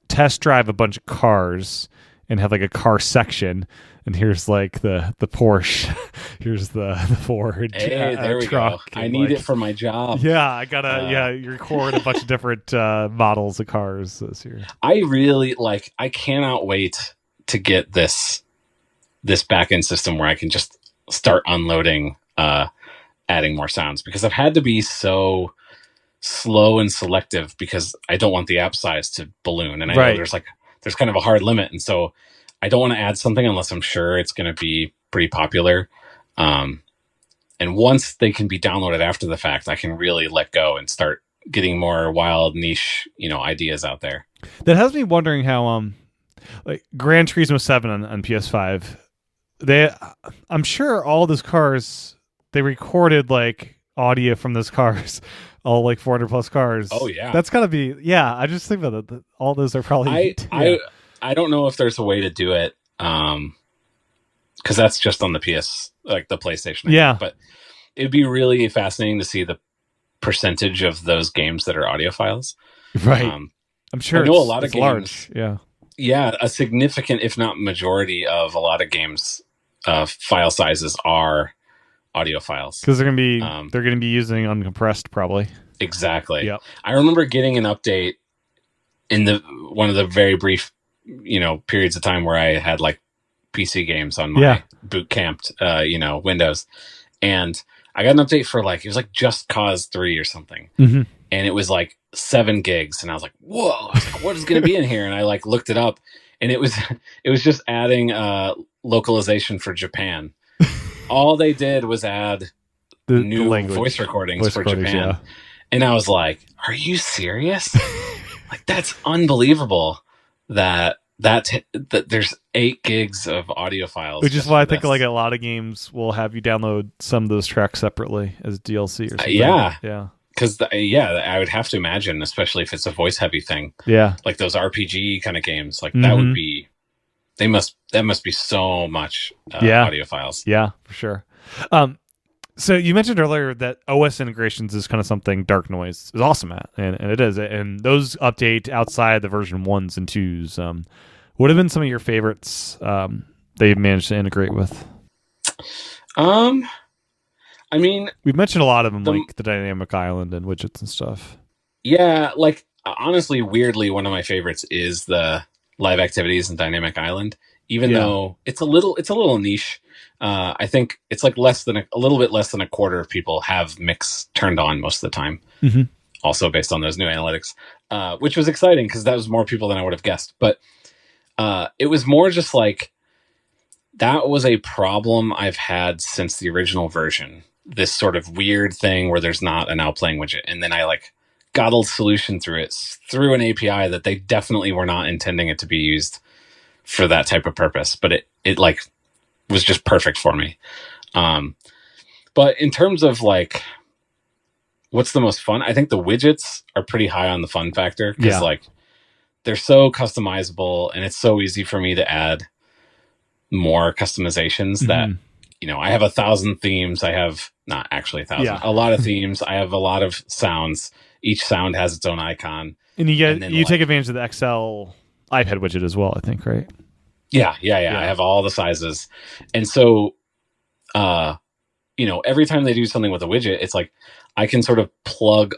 test drive a bunch of cars and have like a car section. And here's like the Porsche, here's the Ford. Hey, there we truck. Go. I need it for my job. Yeah, I gotta you record a bunch of different models of cars this year. I really I cannot wait to get this backend system where I can just start unloading, adding more sounds, because I've had to be so slow and selective because I don't want the app size to balloon, and I know there's kind of a hard limit, and so I don't want to add something unless I'm sure it's going to be pretty popular. And once they can be downloaded after the fact, I can really let go and start getting more wild niche, ideas out there. That has me wondering how, like Gran Turismo 7 on PS5, I'm sure all those cars, they recorded like audio from those cars, all like 400 plus cars. Oh yeah, that's gotta be. Yeah, I just think about that. All those are probably. I don't know if there's a way to do it, because that's just on the PS, like the PlayStation. Yeah, but it'd be really fascinating to see the percentage of those games that are audio files. Right. I'm sure. I know a lot of games. Large. Yeah. Yeah, a significant, if not majority, of a lot of games, file sizes are audio files because they're gonna be using uncompressed probably. Exactly. Yep. I remember getting an update in one of the very brief, periods of time where I had like PC games on my boot camped, Windows, and I got an update for like, it was like Just Cause 3 or something. Mm-hmm. And it was like 7 gigs. And I was like, whoa, I was like, what is going to be in here? And I like looked it up, and it was just adding localization for Japan. All they did was add the voice recordings for Japan. Yeah. And I was like, are you serious? Like, that's unbelievable that there's 8 gigs of audio files. Which is why I think like a lot of games will have you download some of those tracks separately as DLC or something. Yeah. Because, I would have to imagine, especially if it's a voice-heavy thing. Yeah. Like those RPG kind of games. Like, that would be... that must be so much audio files. Yeah, for sure. So you mentioned earlier that OS integrations is kind of something DarkNoise is awesome at, and it is. And those update outside the version 1s and 2s. What have been some of your favorites they've managed to integrate with? I mean, we've mentioned a lot of them, like the dynamic island and widgets and stuff. Yeah, like honestly, weirdly, one of my favorites is the live activities and dynamic island. Even though it's a little niche, I think it's like a little bit less than a quarter of people have mix turned on most of the time. Mm-hmm. Also based on those new analytics, which was exciting because that was more people than I would have guessed. But it was more just like that was a problem I've had since the original version. This sort of weird thing where there's not a now playing widget, and then I like got a solution through an API that they definitely were not intending it to be used for that type of purpose, but it like was just perfect for me. But in terms of like what's the most fun, I think the widgets are pretty high on the fun factor because like they're so customizable, and it's so easy for me to add more customizations that I have 1,000 themes. I have not actually 1,000, a lot of themes. I have a lot of sounds. Each sound has its own icon, and you take advantage of the XL iPad widget as well, I think, right? Yeah. I have all the sizes. And so, every time they do something with a widget, it's like I can sort of plug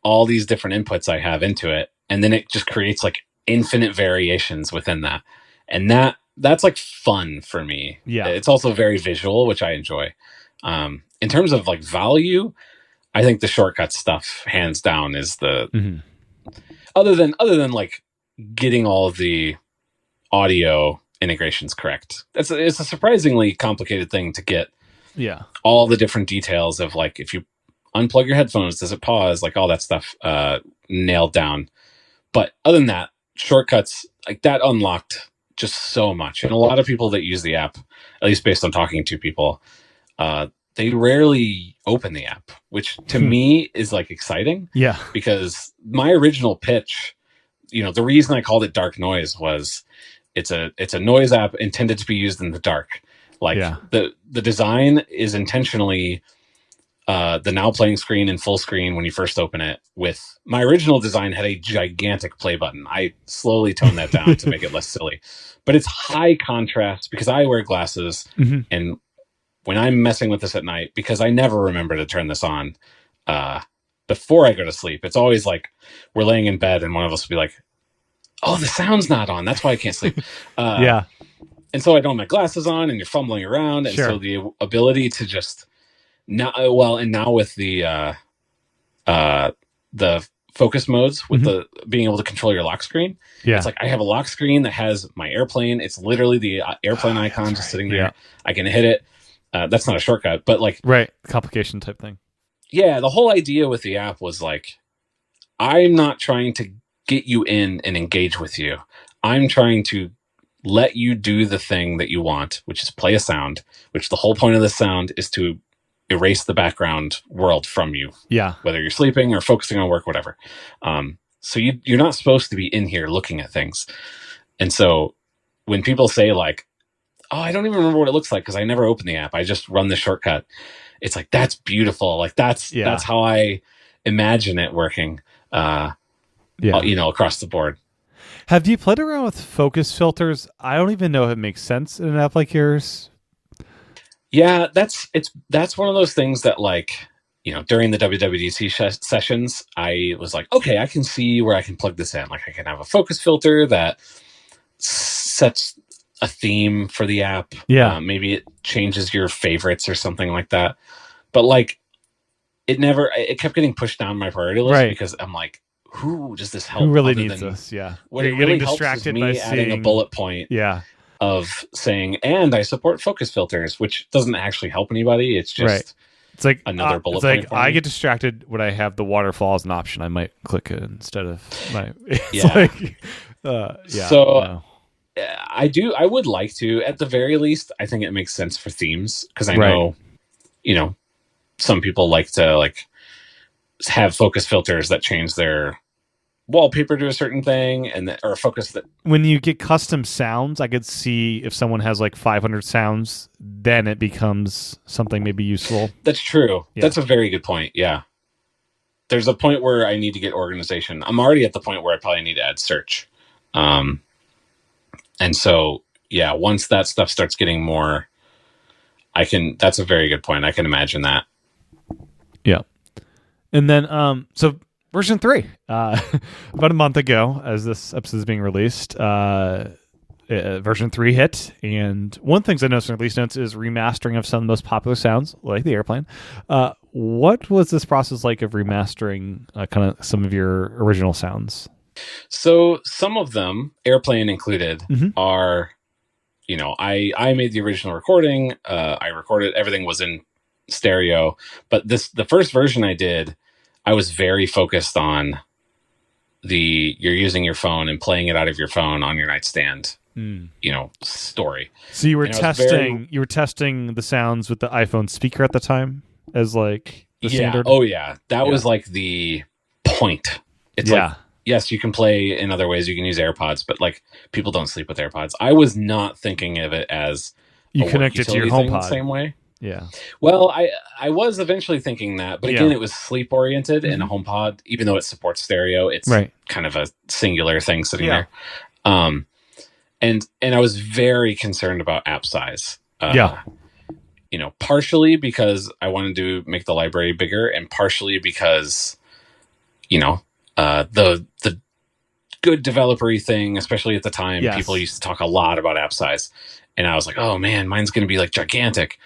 all these different inputs I have into it, and then it just creates like infinite variations within that. And that's like fun for me. Yeah. It's also very visual, which I enjoy. In terms of like value, I think the shortcut stuff, hands down, is the other than like getting all of the audio integrations correct. It's a surprisingly complicated thing to get. Yeah. All the different details of like, if you unplug your headphones, does it pause? Like all that stuff nailed down. But other than that, shortcuts, like that unlocked just so much. And a lot of people that use the app, at least based on talking to people, they rarely open the app, which to me is like exciting. Yeah. Because my original pitch, the reason I called it Dark Noise was it's a noise app intended to be used in the dark. Like the design is intentionally the now playing screen and full screen when you first open it. With my original design had a gigantic play button. I slowly toned that down to make it less silly, but it's high contrast because I wear glasses and when I'm messing with this at night, because I never remember to turn this on before I go to sleep, it's always like we're laying in bed and one of us will be like, oh, the sound's not on. That's why I can't sleep. And so I don't have my glasses on and you're fumbling around. And so the ability to just now with the focus modes with the being able to control your lock screen. Yeah. It's like I have a lock screen that has my airplane. It's literally the airplane icon just sitting there. Yeah. I can hit it. That's not a shortcut, but like complication type thing. Yeah, the whole idea with the app was like, I'm not trying to get you in and engage with you. I'm trying to let you do the thing that you want, which is play a sound, which the whole point of the sound is to erase the background world from you. Yeah. Whether you're sleeping or focusing on work, whatever. So you're not supposed to be in here looking at things. And so when people say like, oh, I don't even remember what it looks like because I never open the app, I just run the shortcut. It's like, that's beautiful. Like that's how I imagine it working, across the board. Have you played around with focus filters? I don't even know if it makes sense in an app like yours. Yeah, that's one of those things that, like, during the WWDC sessions, I was like, okay, I can see where I can plug this in. Like, I can have a focus filter that sets a theme for the app. Yeah. Maybe it changes your favorites or something like that. But like, it kept getting pushed down my priority list because I'm like, who does this help? Who really needs this? Yeah. What You're really distracted helps is me adding a bullet point. Yeah. Of saying, and I support focus filters, which doesn't actually help anybody. It's just it's like another bullet point. It's like I get distracted when I have the waterfall as an option. I might click it instead of my. So I would like to, at the very least. I think it makes sense for themes because I know, some people like to have focus filters that change their wallpaper to a certain thing or focus that. When you get custom sounds, I could see if someone has like 500 sounds, then it becomes something maybe useful. That's true. Yeah. That's a very good point. Yeah. There's a point where I need to get organization. I'm already at the point where I probably need to add search. And so, yeah, once that stuff starts getting more, that's a very good point. I can imagine that. Yeah. And then, so version 3, about a month ago, as this episode is being released, version 3 hit. And one thing I noticed in release notes is remastering of some of the most popular sounds, like the airplane. What was this process like of remastering kind of some of your original sounds? So some of them, airplane included, are, I made the original recording. I recorded, everything was in stereo. But the first version I did, I was very focused on you're using your phone and playing it out of your phone on your nightstand, story. So you were testing the sounds with the iPhone speaker at the time as like the standard? Oh yeah. That was like the point. It's like, yes, you can play in other ways. You can use AirPods, but like people don't sleep with AirPods. I was not thinking of it as you connect it to your HomePod the same way. Yeah. Well, I was eventually thinking that, but again, it was sleep oriented, and a HomePod, even though it supports stereo, it's kind of a singular thing sitting there. And I was very concerned about app size. Partially because I wanted to make the library bigger, and partially because, the good developer-y thing, especially at the time, people used to talk a lot about app size, and I was like, oh man, mine's going to be like gigantic.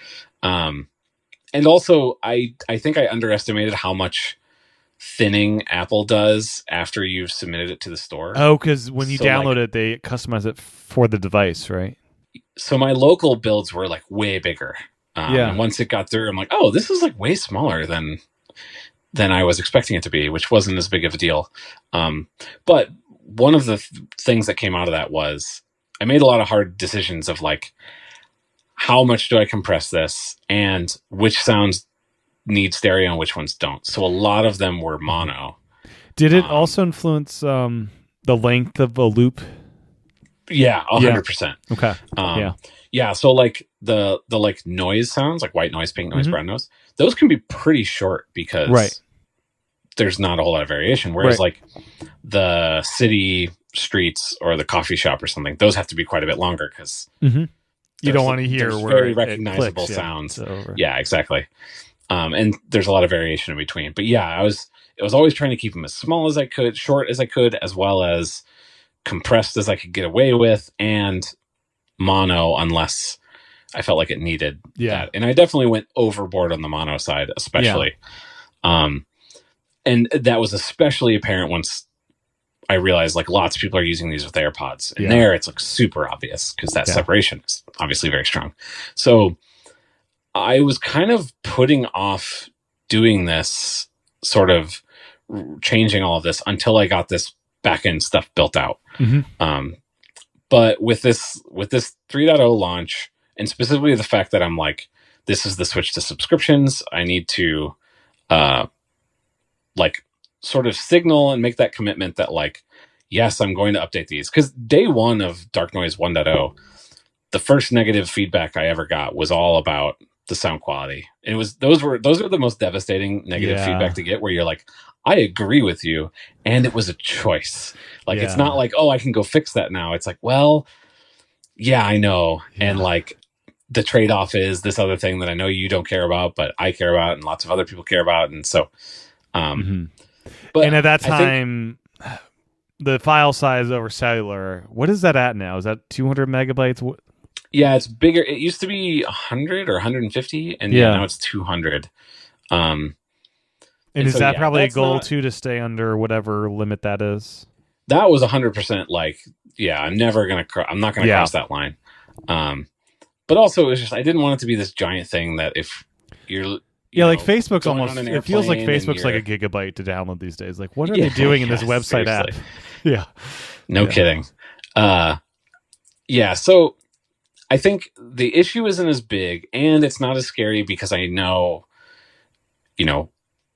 And also I think I underestimated how much thinning Apple does after you've submitted it to the store. Oh, because when you download it, they customize it for the device, right? So my local builds were like way bigger. And once it got through, I'm like, oh, this is like way smaller than I was expecting it to be, which wasn't as big of a deal. But one of the things that came out of that was I made a lot of hard decisions of like, how much do I compress this, and which sounds need stereo and which ones don't. So a lot of them were mono. Did it also influence the length of a loop? Yeah, 100%. Okay. Yeah. So like the like noise sounds, like white noise, pink noise, brown noise, those can be pretty short because there's not a whole lot of variation. Whereas like the city streets or the coffee shop or something, those have to be quite a bit longer because you don't want to hear where very recognizable sounds. Yeah, exactly. And there's a lot of variation in between. But yeah, I was always trying to keep them as small as I could, short as I could, as well as compressed as I could get away with, and mono unless I felt like it needed that. And I definitely went overboard on the mono side, especially. And that was especially apparent once I realized like lots of people are using these with AirPods, and there it's like super obvious because that separation is obviously very strong. So I was kind of putting off doing this, sort of changing all of this until I got this back end stuff built out. But with this 3.0 launch, and specifically the fact that I'm like, this is the switch to subscriptions, I need to like sort of signal and make that commitment that like, yes, I'm going to update these. Because day one of DarkNoise 1.0, the first negative feedback I ever got was all about the sound quality. It was those are the most devastating negative feedback to get, where you're like, I agree with you, and it was a choice. Like it's not like, oh, I can go fix that now. It's like, well, yeah, I know. And like the trade-off is this other thing that I know you don't care about, but I care about and lots of other people care about. And so but and at that time the file size over cellular, what is that at now? Is that 200 megabytes? Yeah, it's bigger. It used to be 100 or 150, and now it's 200. And is that probably a goal too, to stay under whatever limit that is? That was 100% like, I'm not going to cross that line. But also it was just, I didn't want it to be this giant thing that if you're, like Facebook's almost, it feels like Facebook's like a gigabyte to download these days. Like, what are they doing in this website seriously. app? No kidding. So I think the issue isn't as big, and it's not as scary because I know,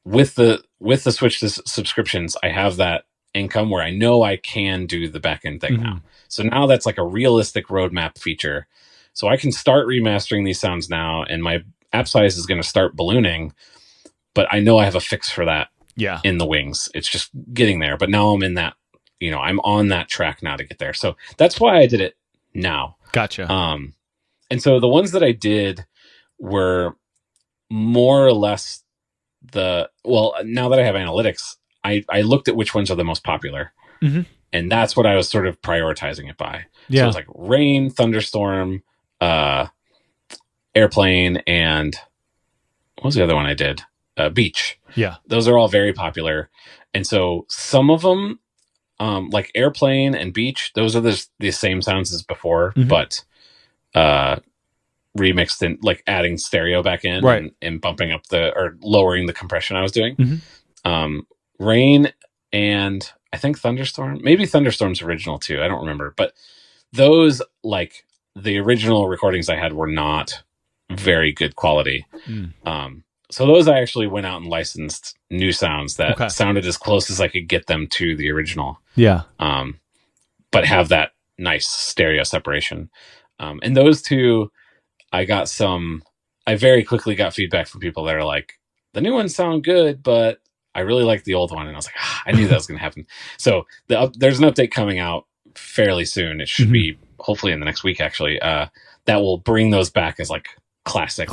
with the switch to subscriptions, I have that income where I know I can do the backend thing now. So now that's like a realistic roadmap feature. So I can start remastering these sounds now, and my app size is going to start ballooning, but I know I have a fix for that in the wings. It's just getting there. But now I'm in that, I'm on that track now to get there. So that's why I did it now. Gotcha. And so the ones that I did were more or less now that I have analytics, I looked at which ones are the most popular. And that's what I was sort of prioritizing it by. So it was like rain, thunderstorm, airplane, and what was the other one I did? Beach. Yeah. Those are all very popular. And so some of them, like airplane and beach, those are the same sounds as before, but remixed and like adding stereo back in and bumping up or lowering the compression I was doing. Rain and I think thunderstorm, maybe thunderstorm's original too. I don't remember, but those, like the original recordings I had, were not very good quality. So those I actually went out and licensed new sounds that sounded as close as I could get them to the original. But have that nice stereo separation. And those two, I very quickly got feedback from people that are like, the new ones sound good, but I really like the old one. And I was like, I knew that was going to happen. So there's an update coming out fairly soon. It should be hopefully in the next week, actually, that will bring those back as like classic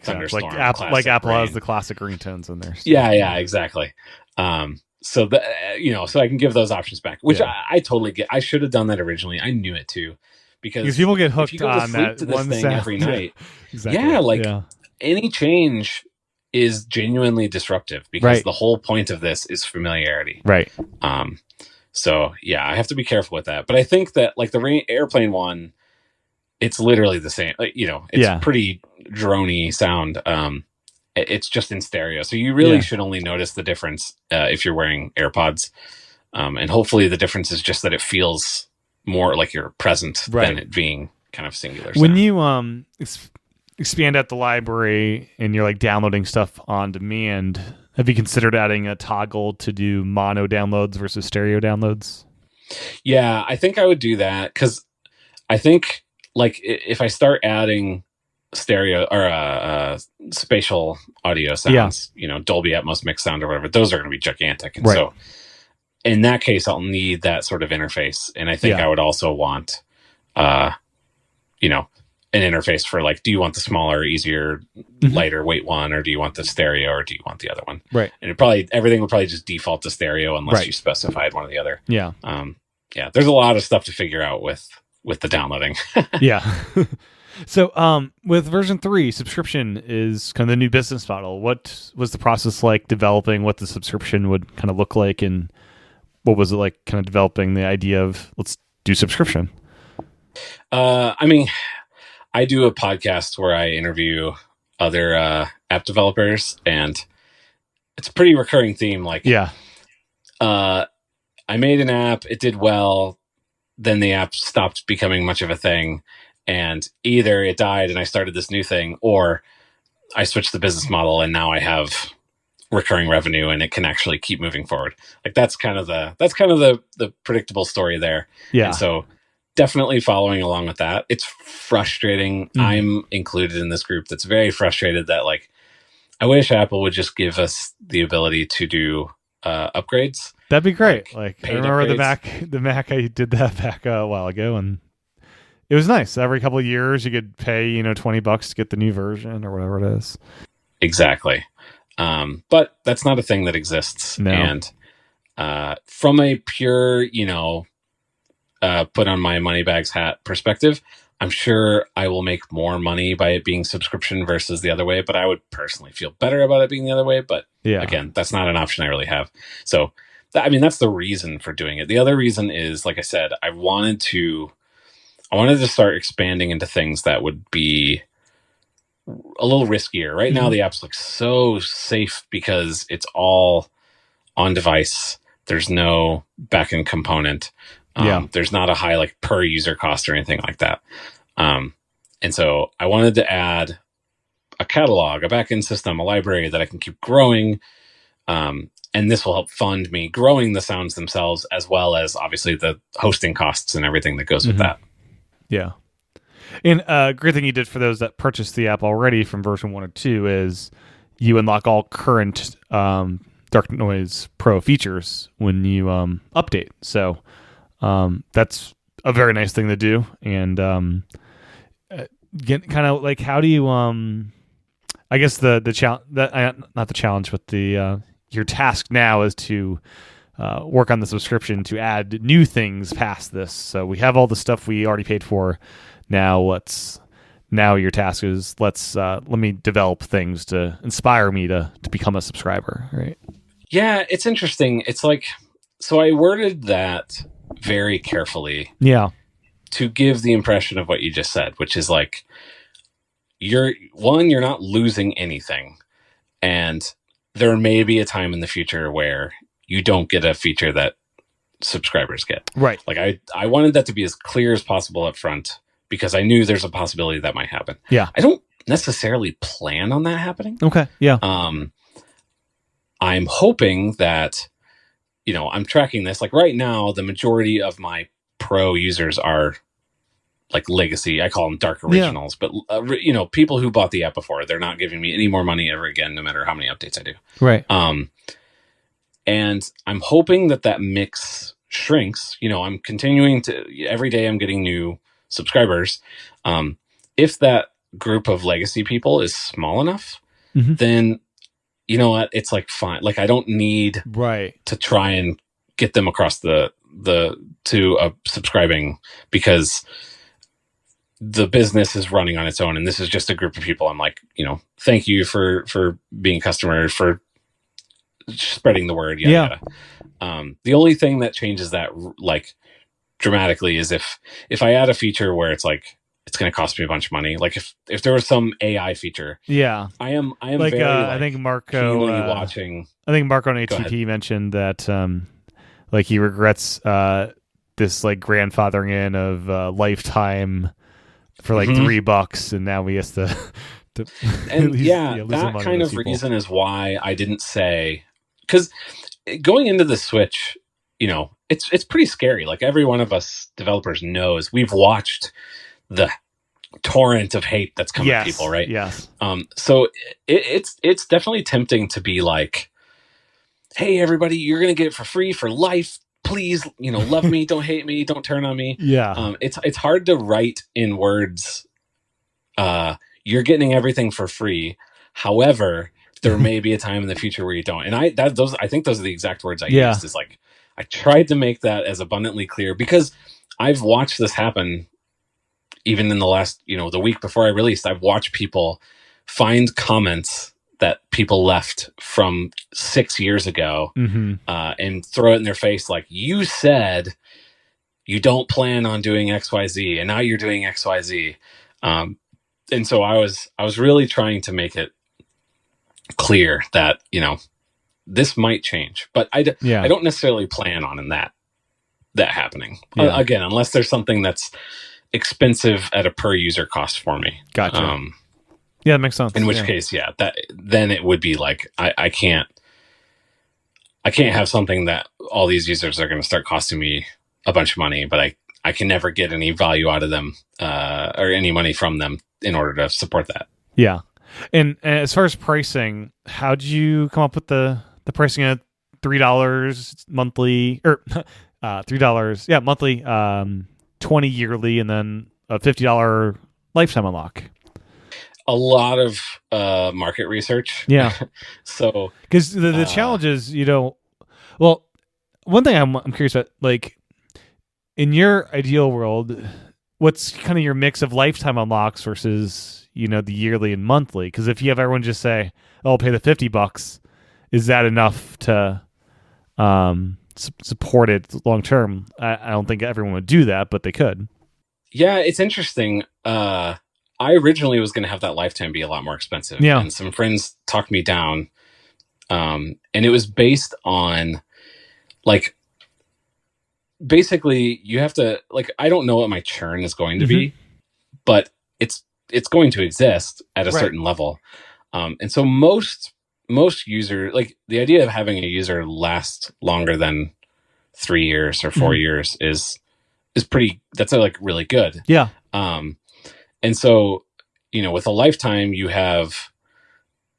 sounds. Like Apple has the classic ringtones in there. So. Yeah, exactly. So I can give those options back, which I totally get. I should have done that originally. I knew it too, because people get hooked on that to this one thing sound every night. Exactly. Any change is genuinely disruptive, because the whole point of this is familiarity. So I have to be careful with that. But I think that like the airplane one, it's literally the same. It's pretty drony sound. It's just in stereo, so you really should only notice the difference if you're wearing AirPods. And hopefully the difference is just that it feels more like you're present than it being kind of singular sound. When you expand out the library and you're like downloading stuff on demand, have you considered adding a toggle to do mono downloads versus stereo downloads? Yeah, I think I would do that, because I think like if I start adding stereo or spatial audio sounds, Dolby Atmos mix sound or whatever, those are going to be gigantic. And so in that case, I'll need that sort of interface. And I think I would also want, an interface for like, do you want the smaller, easier, lighter weight one, or do you want the stereo, or do you want the other one? And everything would probably just default to stereo unless you specified one or the other. There's a lot of stuff to figure out with the downloading. So with version 3, subscription is kind of the new business model. What was the process like developing what the subscription would kind of look like, and what was it like kind of developing the idea of let's do subscription? I do a podcast where I interview other app developers, and it's a pretty recurring theme. Like, I made an app, it did well. then the app stopped becoming much of a thing, and either it died and I started this new thing, or I switched the business model and now I have recurring revenue and it can actually keep moving forward. Like that's kind of the predictable story there. Yeah. And so definitely following along with that. It's frustrating. I'm included in this group that's very frustrated that like I wish Apple would just give us the ability to do upgrades. That'd be great. Like I remember upgrades. the Mac I did that back a while ago, and it was nice. Every couple of years you could pay, $20 to get the new version or whatever it is. Exactly. But that's not a thing that exists. No. And from a pure, put on my money bags hat perspective, I'm sure I will make more money by it being subscription versus the other way, but I would personally feel better about it being the other way. But again, that's not an option I really have. So, that's the reason for doing it. The other reason is, like I said, I wanted to start expanding into things that would be a little riskier. Right now, the apps look so safe because it's all on device. There's no backend component. There's not a high like per user cost or anything like that. And so I wanted to add a catalog, a backend system, a library that I can keep growing. And this will help fund me growing the sounds themselves, as well as obviously the hosting costs and everything that goes with that. Yeah. And great thing you did for those that purchased the app already from version 1 or 2 is you unlock all current Dark Noise Pro features when you update. So that's a very nice thing to do. And get kind of like, how do you I guess the challenge not the challenge, but the your task now is to work on the subscription to add new things past this. So we have all the stuff we already paid for. Now your task is let me develop things to inspire me to become a subscriber, right? Yeah, it's interesting. It's like, so I worded that very carefully. Yeah. To give the impression of what you just said, which is like, you're not losing anything. And there may be a time in the future where you don't get a feature that subscribers get. Right. Like I wanted that to be as clear as possible up front, because I knew there's a possibility that might happen. Yeah. I don't necessarily plan on that happening. Okay. Yeah. I'm hoping that, I'm tracking this. Like right now, the majority of my pro users are like legacy. I call them dark originals, but people who bought the app before, they're not giving me any more money ever again, no matter how many updates I do. Right. And I'm hoping that mix shrinks. I'm continuing to, every day I'm getting new subscribers. If that group of legacy people is small enough, then you know what? It's like fine. Like I don't need to try and get them across to subscribing, because the business is running on its own, and this is just a group of people. I'm like, thank you for being a customer, for spreading the word. Yada. The only thing that changes that like dramatically is if I add a feature where it's like, it's going to cost me a bunch of money. Like if there was some AI feature, I am like, very I think Marco watching. I think Marco on HTTP mentioned that like he regrets this like grandfathering in of lifetime for like $3, and now he has to and that kind of reason is why I didn't say, because going into the Switch, it's pretty scary. Like every one of us developers knows, we've watched the torrent of hate that's coming at people, right? Yes. So it's definitely tempting to be like, hey, everybody, you're going to get it for free for life. Please, love me, don't hate me, don't turn on me. Yeah. It's hard to write in words, you're getting everything for free. However, there may be a time in the future where you don't. And I think those are the exact words I used. Is like, I tried to make that as abundantly clear, because I've watched this happen. Even in the last, the week before I released, I've watched people find comments that people left from 6 years ago and throw it in their face. Like, you said you don't plan on doing XYZ, and now you're doing XYZ. And so I was really trying to make it clear that, this might change, but I don't necessarily plan on that that happening. Yeah. Again, unless there's something that's expensive at a per user cost for me. Gotcha. Yeah, that makes sense. In which case, then it would be like I can't have something that all these users are going to start costing me a bunch of money, but I can never get any value out of them or any money from them in order to support that. Yeah. And as far as pricing, how did you come up with the pricing at $3 monthly or $3 monthly, 20 yearly, and then a $50 lifetime unlock? A lot of market research. Yeah. So because the challenge is, well, one thing I'm curious about, like in your ideal world, what's kind of your mix of lifetime unlocks versus, the yearly and monthly? Because if you have everyone just say, "Oh, I'll pay the $50," is that enough to support it long term? I don't think everyone would do that, but they could. Yeah, it's interesting. I originally was going to have that lifetime be a lot more expensive. Yeah. And some friends talked me down. And it was based on, like, basically you have to, like, I don't know what my churn is going to be, but it's going to exist at a certain level. And so most user, like the idea of having a user last longer than 3 years or 4 years is pretty, that's like really good. Yeah. And so, with a lifetime, you have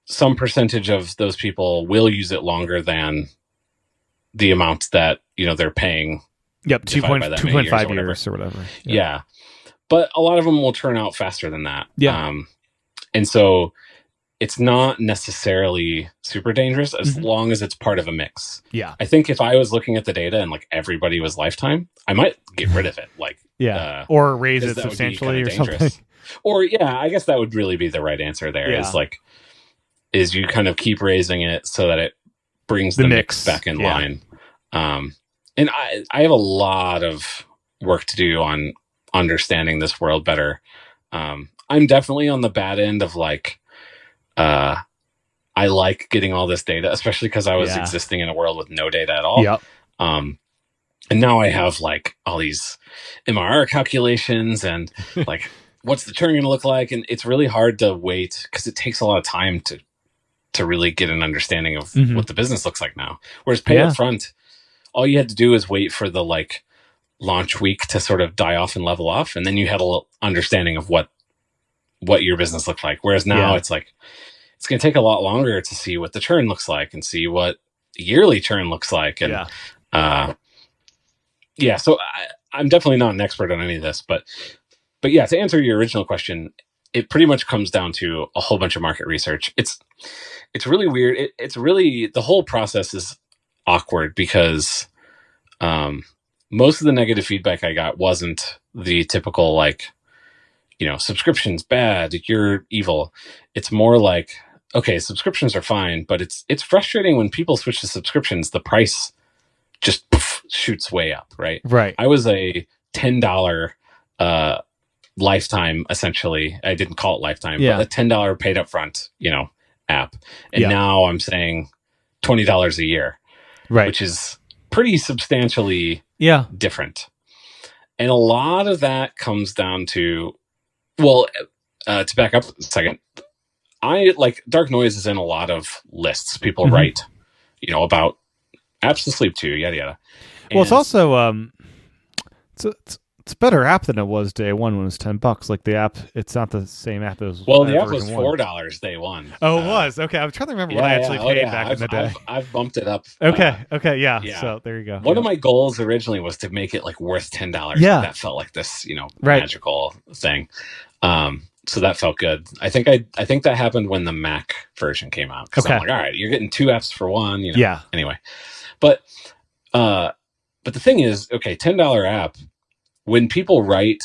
some percentage of those people will use it longer than the amount that, they're paying. Yep. 2.5 years or whatever. Yeah. But a lot of them will turn out faster than that. Yeah. And so it's not necessarily super dangerous as long as it's part of a mix. Yeah. I think if I was looking at the data and like everybody was lifetime, I might get rid of it. Like, or raise it substantially or something. Or I guess that would really be the right answer there. Is you kind of keep raising it so that it brings the mix back in line. And I have a lot of work to do on understanding this world better. I'm definitely on the bad end of like, I like getting all this data, especially because I was existing in a world with no data at all. Yep. And now I have like all these MRR calculations and like, what's the churn going to look like? And it's really hard to wait because it takes a lot of time to really get an understanding of what the business looks like now. Whereas pay up front, all you had to do is wait for the like launch week to sort of die off and level off. And then you had a little understanding of what your business looked like. Whereas now it's like, it's going to take a lot longer to see what the churn looks like and see what yearly churn looks like. And so I'm definitely not an expert on any of this, but yeah, to answer your original question, it pretty much comes down to a whole bunch of market research. It's really weird. It's really, the whole process is awkward because most of the negative feedback I got wasn't the typical like, subscriptions bad, you're evil. It's more like, okay, subscriptions are fine, but it's frustrating when people switch to subscriptions, the price just shoots way up, right? Right. I was a $10 lifetime, essentially. I didn't call it lifetime, but a $10 paid up front, app. And now I'm saying $20 a year, right? Which is pretty substantially different. And a lot of that comes down to, to back up a second, I like Dark Noise is in a lot of lists. People write, about apps to sleep to, yada yada. And well, it's also it's a better app than it was day one when it was $10. Like the app, it's not the same app as the app was $4 day one. Oh, it was okay. I'm trying to remember what I actually paid back in the day. I've bumped it up. Okay, yeah. So there you go. One of my goals originally was to make it like worth $10. Yeah, that felt like this, magical thing. So that felt good. I think that happened when the Mac version came out. Because I'm like, all right, you're getting 2 apps for one. Yeah. Anyway, but the thing is, okay, $10 app. When people write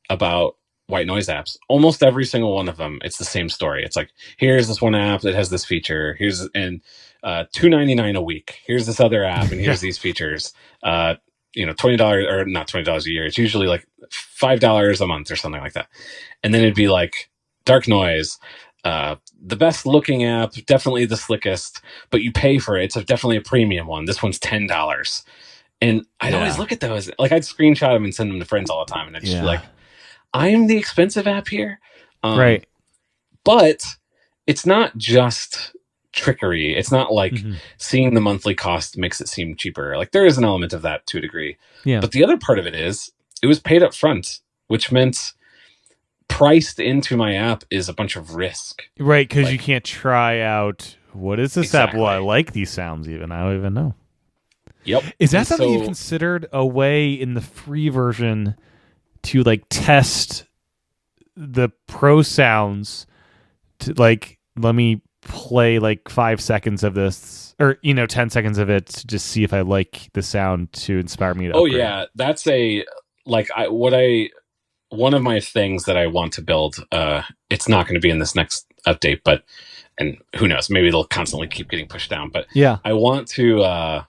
about white noise apps, almost every single one of them, it's the same story. It's like, here's this one app that has this feature. Here's $2.99 a week. Here's this other app, and here's these features. $20 or not $20 a year. It's usually like $5 a month or something like that. And then it'd be like Dark Noise, the best looking app, definitely the slickest, but you pay for it. It's definitely a premium one. This one's $10. And I'd always look at those. Like, I'd screenshot them and send them to friends all the time. And I'd just be like, I'm the expensive app here. Right. But it's not just trickery. It's not like seeing the monthly cost makes it seem cheaper. Like, there is an element of that to a degree. Yeah. But the other part of it is it was paid up front, which meant priced into my app is a bunch of risk. Right, because Like, you can't try out, what is this app? Well, I like these sounds even. I don't even know. Yep. Is that something you've considered a way in the free version to like test the pro sounds to like, let me play like 5 seconds of this or 10 seconds of it to just see if I like the sound to inspire me to upgrade? Yeah, that's one of my things that I want to build. It's not going to be in this next update, and who knows, maybe it'll constantly keep getting pushed down, but yeah, I want to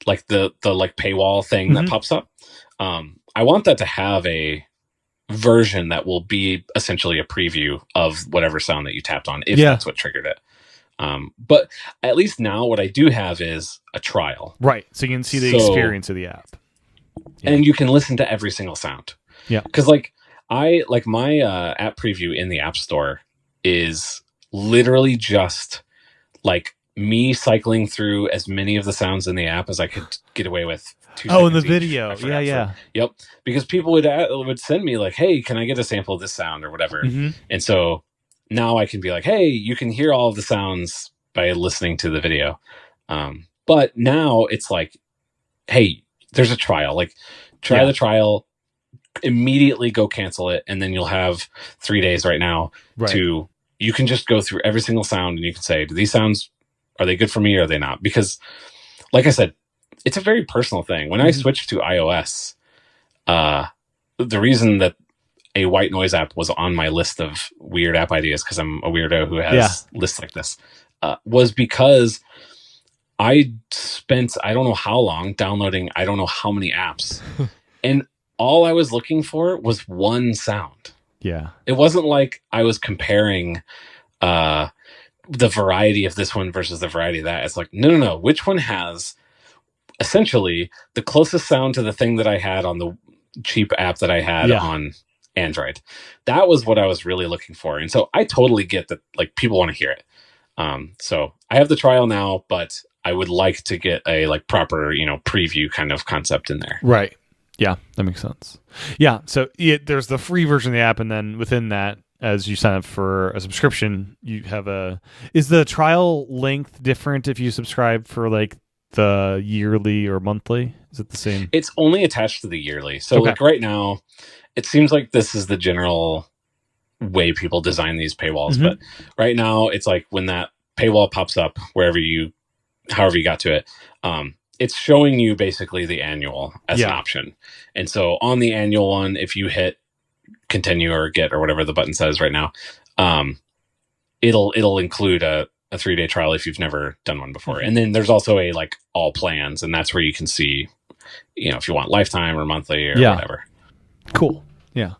like the like paywall thing that pops up. I want that to have a version that will be essentially a preview of whatever sound that you tapped on, if that's what triggered it. But at least now what I do have is a trial. Right. So you can see the experience of the app. Yeah. And you can listen to every single sound. Yeah. Because my app preview in the App Store is literally just like me cycling through as many of the sounds in the app as I could get away with. In the video. Yeah. Yep. Because people would send me like, hey, can I get a sample of this sound or whatever? And so now I can be like, hey, you can hear all of the sounds by listening to the video. But now it's like, hey, there's a trial. Like, try the trial, immediately go cancel it, and then you'll have 3 days right now to, you can just go through every single sound and you can say, do these sounds, are they good for me or are they not? Because like I said, it's a very personal thing. When I switched to iOS, the reason that a white noise app was on my list of weird app ideas, because I'm a weirdo who has lists like this, was because I spent, I don't know how long downloading, I don't know how many apps. And all I was looking for was one sound. Yeah. It wasn't like I was comparing the variety of this one versus the variety of that. It's like, no. Which one has essentially the closest sound to the thing that I had on the cheap app that I had on Android? That was what I was really looking for. And so I totally get that, like, people want to hear it. So I have the trial now, but I would like to get a like proper, preview kind of concept in there. Right. Yeah, that makes sense. Yeah. So there's the free version of the app, and then within that, as you sign up for a subscription, you have is the trial length different if you subscribe for like the yearly or monthly? Is it the same? It's only attached to the yearly. So like right now, it seems like this is the general way people design these paywalls. But right now it's like when that paywall pops up, however you got to it, it's showing you basically the annual as an option. And so on the annual one, if you hit continue or get or whatever the button says right now, it'll include a 3-day trial if you've never done one before. And then there's also a like all plans, and that's where you can see, if you want lifetime or monthly or whatever. Cool. Yeah.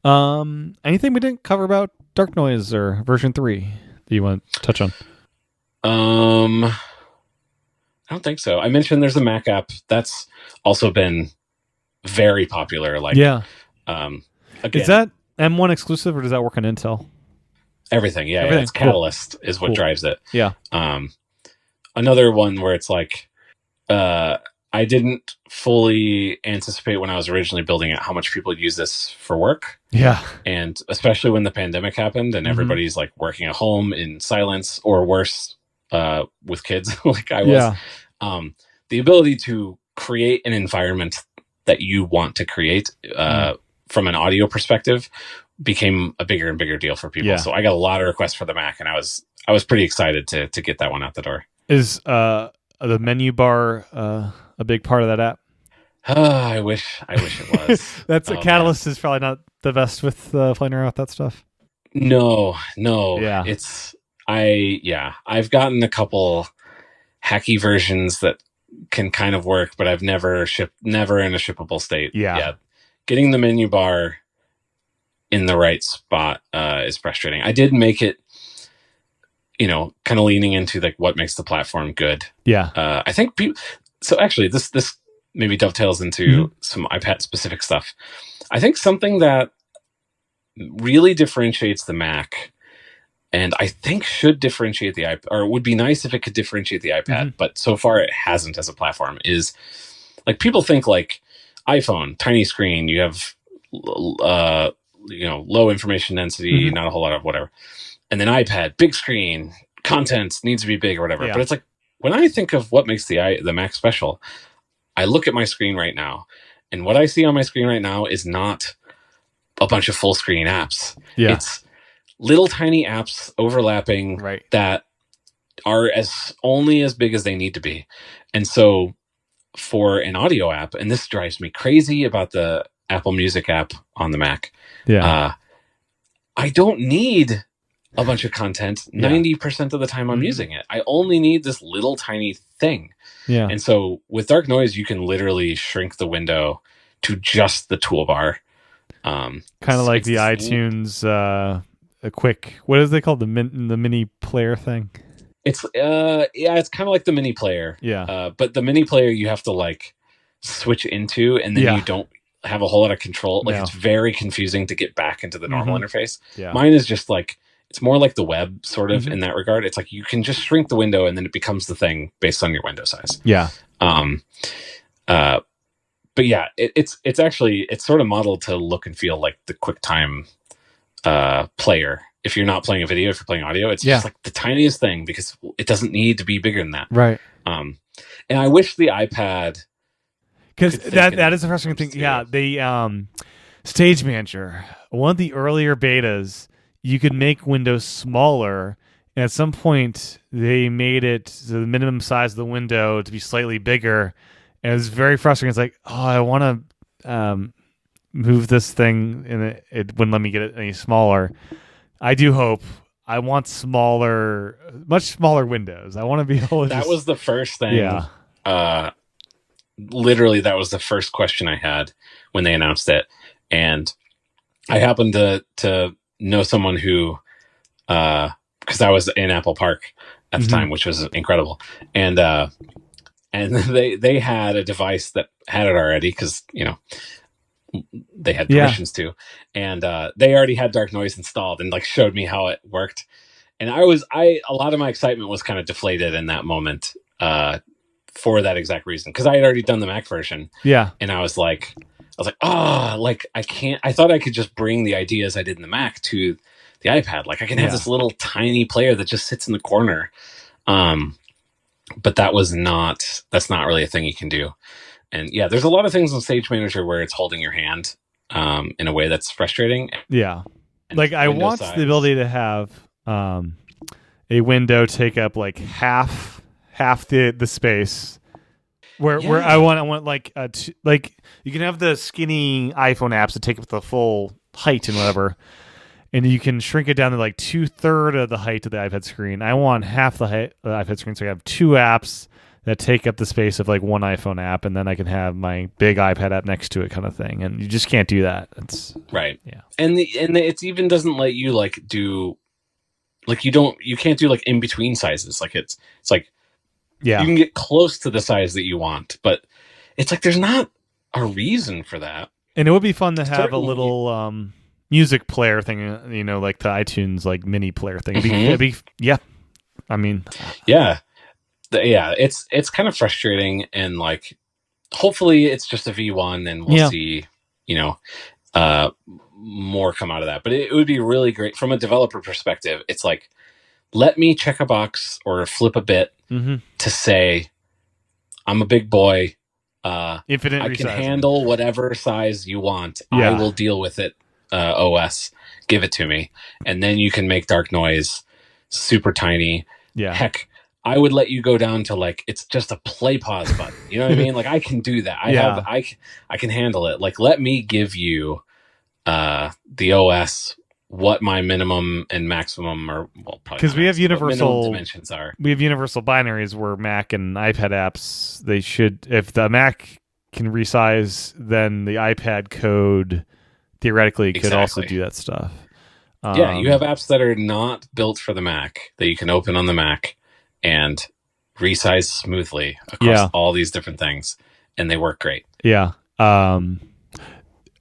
Anything we didn't cover about Dark Noise or version 3 that you want to touch on? I don't think so. I mentioned there's a Mac app that's also been very popular. Like, again, is that M1 exclusive or does that work on Intel? Everything. Yeah. It's Catalyst is what drives it. Yeah. Another one where it's like, I didn't fully anticipate when I was originally building it how much people use this for work. Yeah. And especially when the pandemic happened and everybody's like working at home in silence or worse, with kids like I was. The ability to create an environment that you want to create from an audio perspective became a bigger and bigger deal for people. So I got a lot of requests for the Mac, and I was pretty excited to get that one out the door. Is the menu bar a big part of that app? I wish it was. That's Catalyst is probably not the best with playing around with that stuff. No. Yeah. I've gotten a couple hacky versions that can kind of work, but I've never in a shippable state. Yeah. Getting the menu bar in the right spot is frustrating. I did make it, kind of leaning into like what makes the platform good. Yeah. I think so actually this maybe dovetails into some iPad specific stuff. I think something that really differentiates the Mac, and I think should differentiate the iPad, or would be nice if it could differentiate the iPad, but so far it hasn't as a platform, is like people think like iPhone, tiny screen, you have low information density, not a whole lot of whatever. And then iPad, big screen, content needs to be big or whatever. Yeah. But it's like, when I think of what makes the Mac special, I look at my screen right now, and what I see on my screen right now is not a bunch of full screen apps. Yeah. It's little tiny apps overlapping that are only as big as they need to be. And so for an audio app, and this drives me crazy about the Apple Music app on the Mac. Yeah. I don't need a bunch of content 90% of the time I'm using it. I only need this little tiny thing. Yeah. And so with Dark Noise, you can literally shrink the window to just the toolbar. Kind of like the iTunes a quick, what is they called, the mini player thing? It's it's kind of like the mini player. Yeah. But the mini player you have to like switch into, and then you don't have a whole lot of control. Like it's very confusing to get back into the normal interface. Yeah. Mine is just like, it's more like the web sort of in that regard. It's like you can just shrink the window and then it becomes the thing based on your window size. Yeah. But yeah, it's actually, it's sort of modeled to look and feel like the QuickTime player. If you're not playing a video, if you're playing audio, it's just like the tiniest thing because it doesn't need to be bigger than that. Right. And I wish the iPad, because that is the frustrating thing. Too. Yeah, the Stage Manager, one of the earlier betas, you could make Windows smaller, and at some point they made it the minimum size of the window to be slightly bigger, and it was very frustrating. It's like, oh, I want to move this thing, and it wouldn't let me get it any smaller. I do hope. I want much smaller windows. I want to be able to. That was the first thing. Yeah. Literally, that was the first question I had when they announced it, and I happened to know someone who, because I was in Apple Park at the time, which was incredible, and they had a device that had it already because they had permissions to, and they already had Dark Noise installed and like showed me how it worked, and a lot of my excitement was kind of deflated in that moment for that exact reason, because I had already done the Mac version, and I was like, I thought I could just bring the ideas I did in the Mac to the iPad. Like I can have this little tiny player that just sits in the corner. But that's not really a thing you can do. And there's a lot of things in Stage Manager where it's holding your hand in a way that's frustrating. Yeah. Like I want the ability to have a window take up like half the space. Where I want like you can have the skinny iPhone apps that take up the full height and whatever, and you can shrink it down to like 2/3 of the height of the iPad screen. I want half the height of the iPad screen, so I have two apps that take up the space of like one iPhone app, and then I can have my big iPad app next to it, kind of thing. And you just can't do that. It's right. Yeah, and it even doesn't let you like do like you can't do like in between sizes. Like it's like. Yeah, you can get close to the size that you want, but it's like there's not a reason for that. And it would be fun to have a little music player thing, like the iTunes like mini player thing. It'd be I mean, it's kind of frustrating, and like hopefully it's just a V1, and we'll see, more come out of that. But it would be really great from a developer perspective. It's like, let me check a box or flip a bit to say, I'm a big boy. Infinite I can handle whatever size you want. I will deal with it. OS, give it to me. And then you can make Dark Noise super tiny. Yeah. Heck, I would let you go down to like, it's just a play pause button. You know what I mean? Like I can do that. I can handle it. Like, let me give you the OS what my minimum and maximum are, because we have universal dimensions are. We have universal binaries where Mac and iPad apps, they should, if the Mac can resize, then the iPad code theoretically could also do that stuff. You have apps that are not built for the Mac that you can open on the Mac and resize smoothly across all these different things. and they work great. Yeah.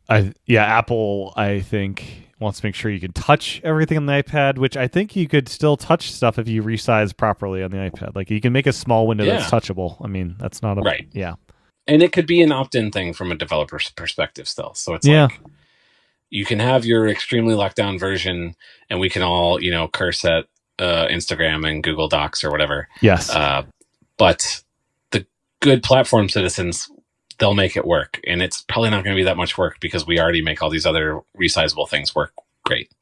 Apple, I think, wants to make sure you can touch everything on the iPad, which I think you could still touch stuff if you resize properly on the iPad. Like you can make a small window that's touchable. I mean, that's not a right. Yeah. And it could be an opt-in thing from a developer's perspective still. So it's like you can have your extremely locked down version, and we can all, curse at Instagram and Google Docs or whatever. Yes. But the good platform citizens, they'll make it work. And it's probably not going to be that much work because we already make all these other resizable things work great.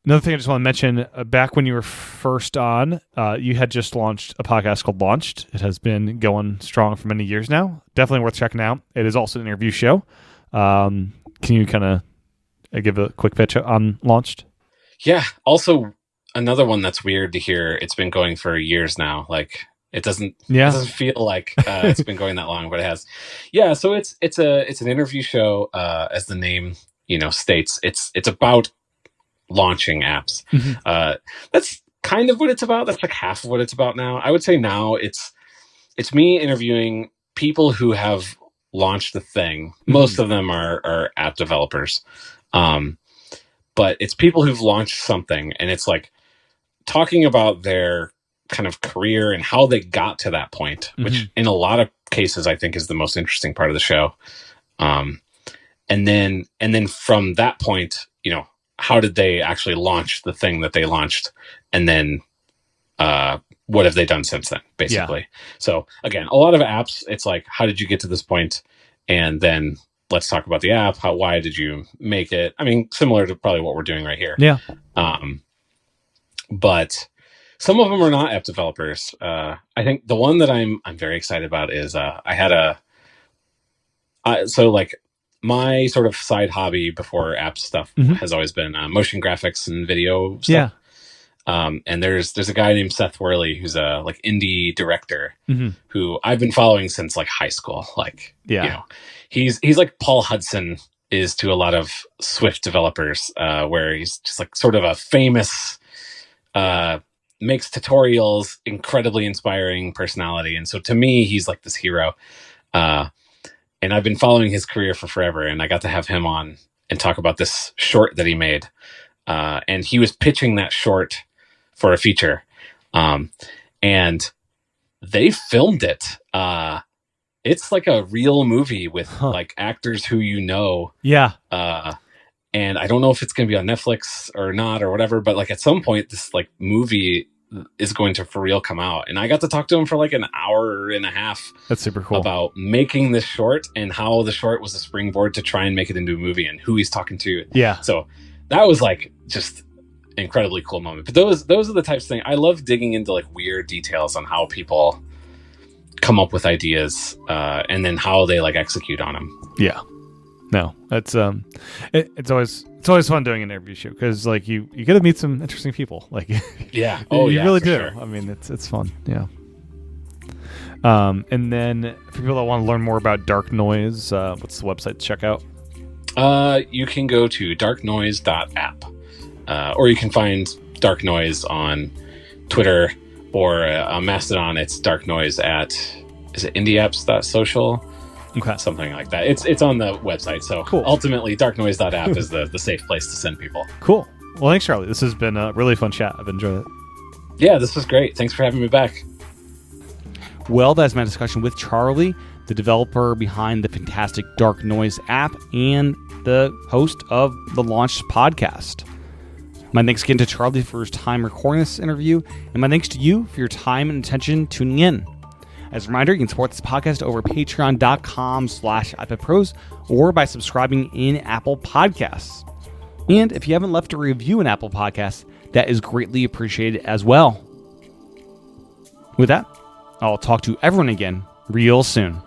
Another thing I just want to mention, back when you were first on, you had just launched a podcast called Launched. It has been going strong for many years now. Definitely worth checking out. It is also an interview show. Can you kind of give a quick pitch on Launched? Yeah. Also, another one that's weird to hear. It's been going for years now. Like it doesn't feel like it's been going that long, but it has. Yeah. So it's an interview show, as the name states. It's about launching apps. Mm-hmm. That's kind of what it's about. That's like half of what it's about now. I would say now it's me interviewing people who have launched the thing. Mm-hmm. Most of them are app developers. But it's people who've launched something, and it's like talking about their kind of career and how they got to that point, which in a lot of cases I think is the most interesting part of the show. And then from that point, how did they actually launch the thing that they launched? And then, what have they done since then, basically? Yeah. So again, a lot of apps, it's like, how did you get to this point? And then let's talk about the app. Why did you make it? I mean, similar to probably what we're doing right here. Yeah. But some of them are not app developers. I think the one that I'm very excited about is, my sort of side hobby before app stuff has always been motion graphics and video stuff. Yeah. And there's a guy named Seth Worley who's a indie director who I've been following since high school. He's like Paul Hudson is to a lot of Swift developers, where he's just sort of a famous, makes tutorials, incredibly inspiring personality. And so to me, he's like this hero. And I've been following his career for forever, and I got to have him on and talk about this short that he made. And he was pitching that short for a feature. And they filmed it. It's like a real movie with actors who Yeah. And I don't know if it's going to be on Netflix or not or whatever, but at some point this movie is going to for real come out. And I got to talk to him for an hour and a half. That's super cool. About making this short and how the short was a springboard to try and make it into a movie and who he's talking to. Yeah. So that was just incredibly cool moment. But those are the types of things I love, digging into weird details on how people come up with ideas, and then how they execute on them. Yeah. No, that's it's always fun doing an interview show because you get to meet some interesting people. Yeah, you really do. Sure. I mean, it's fun. Yeah. And then for people that want to learn more about Dark Noise, what's the website to check out? You can go to DarkNoise.app, or you can find Dark Noise on Twitter or on Mastodon. It's DarkNoise at, is it indieapps.social? Okay. Something like that. It's on the website. So cool. Ultimately, DarkNoise.app is the safe place to send people. Cool. Well, thanks, Charlie. This has been a really fun chat. I've enjoyed it. Yeah, this was great. Thanks for having me back. Well, that's my discussion with Charlie, the developer behind the fantastic Dark Noise app and the host of the Launched podcast. My thanks again to Charlie for his time recording this interview, and my thanks to you for your time and attention tuning in. As a reminder, you can support this podcast over patreon.com/iPadPros or by subscribing in Apple Podcasts. And if you haven't left a review in Apple Podcasts, that is greatly appreciated as well. With that, I'll talk to everyone again real soon.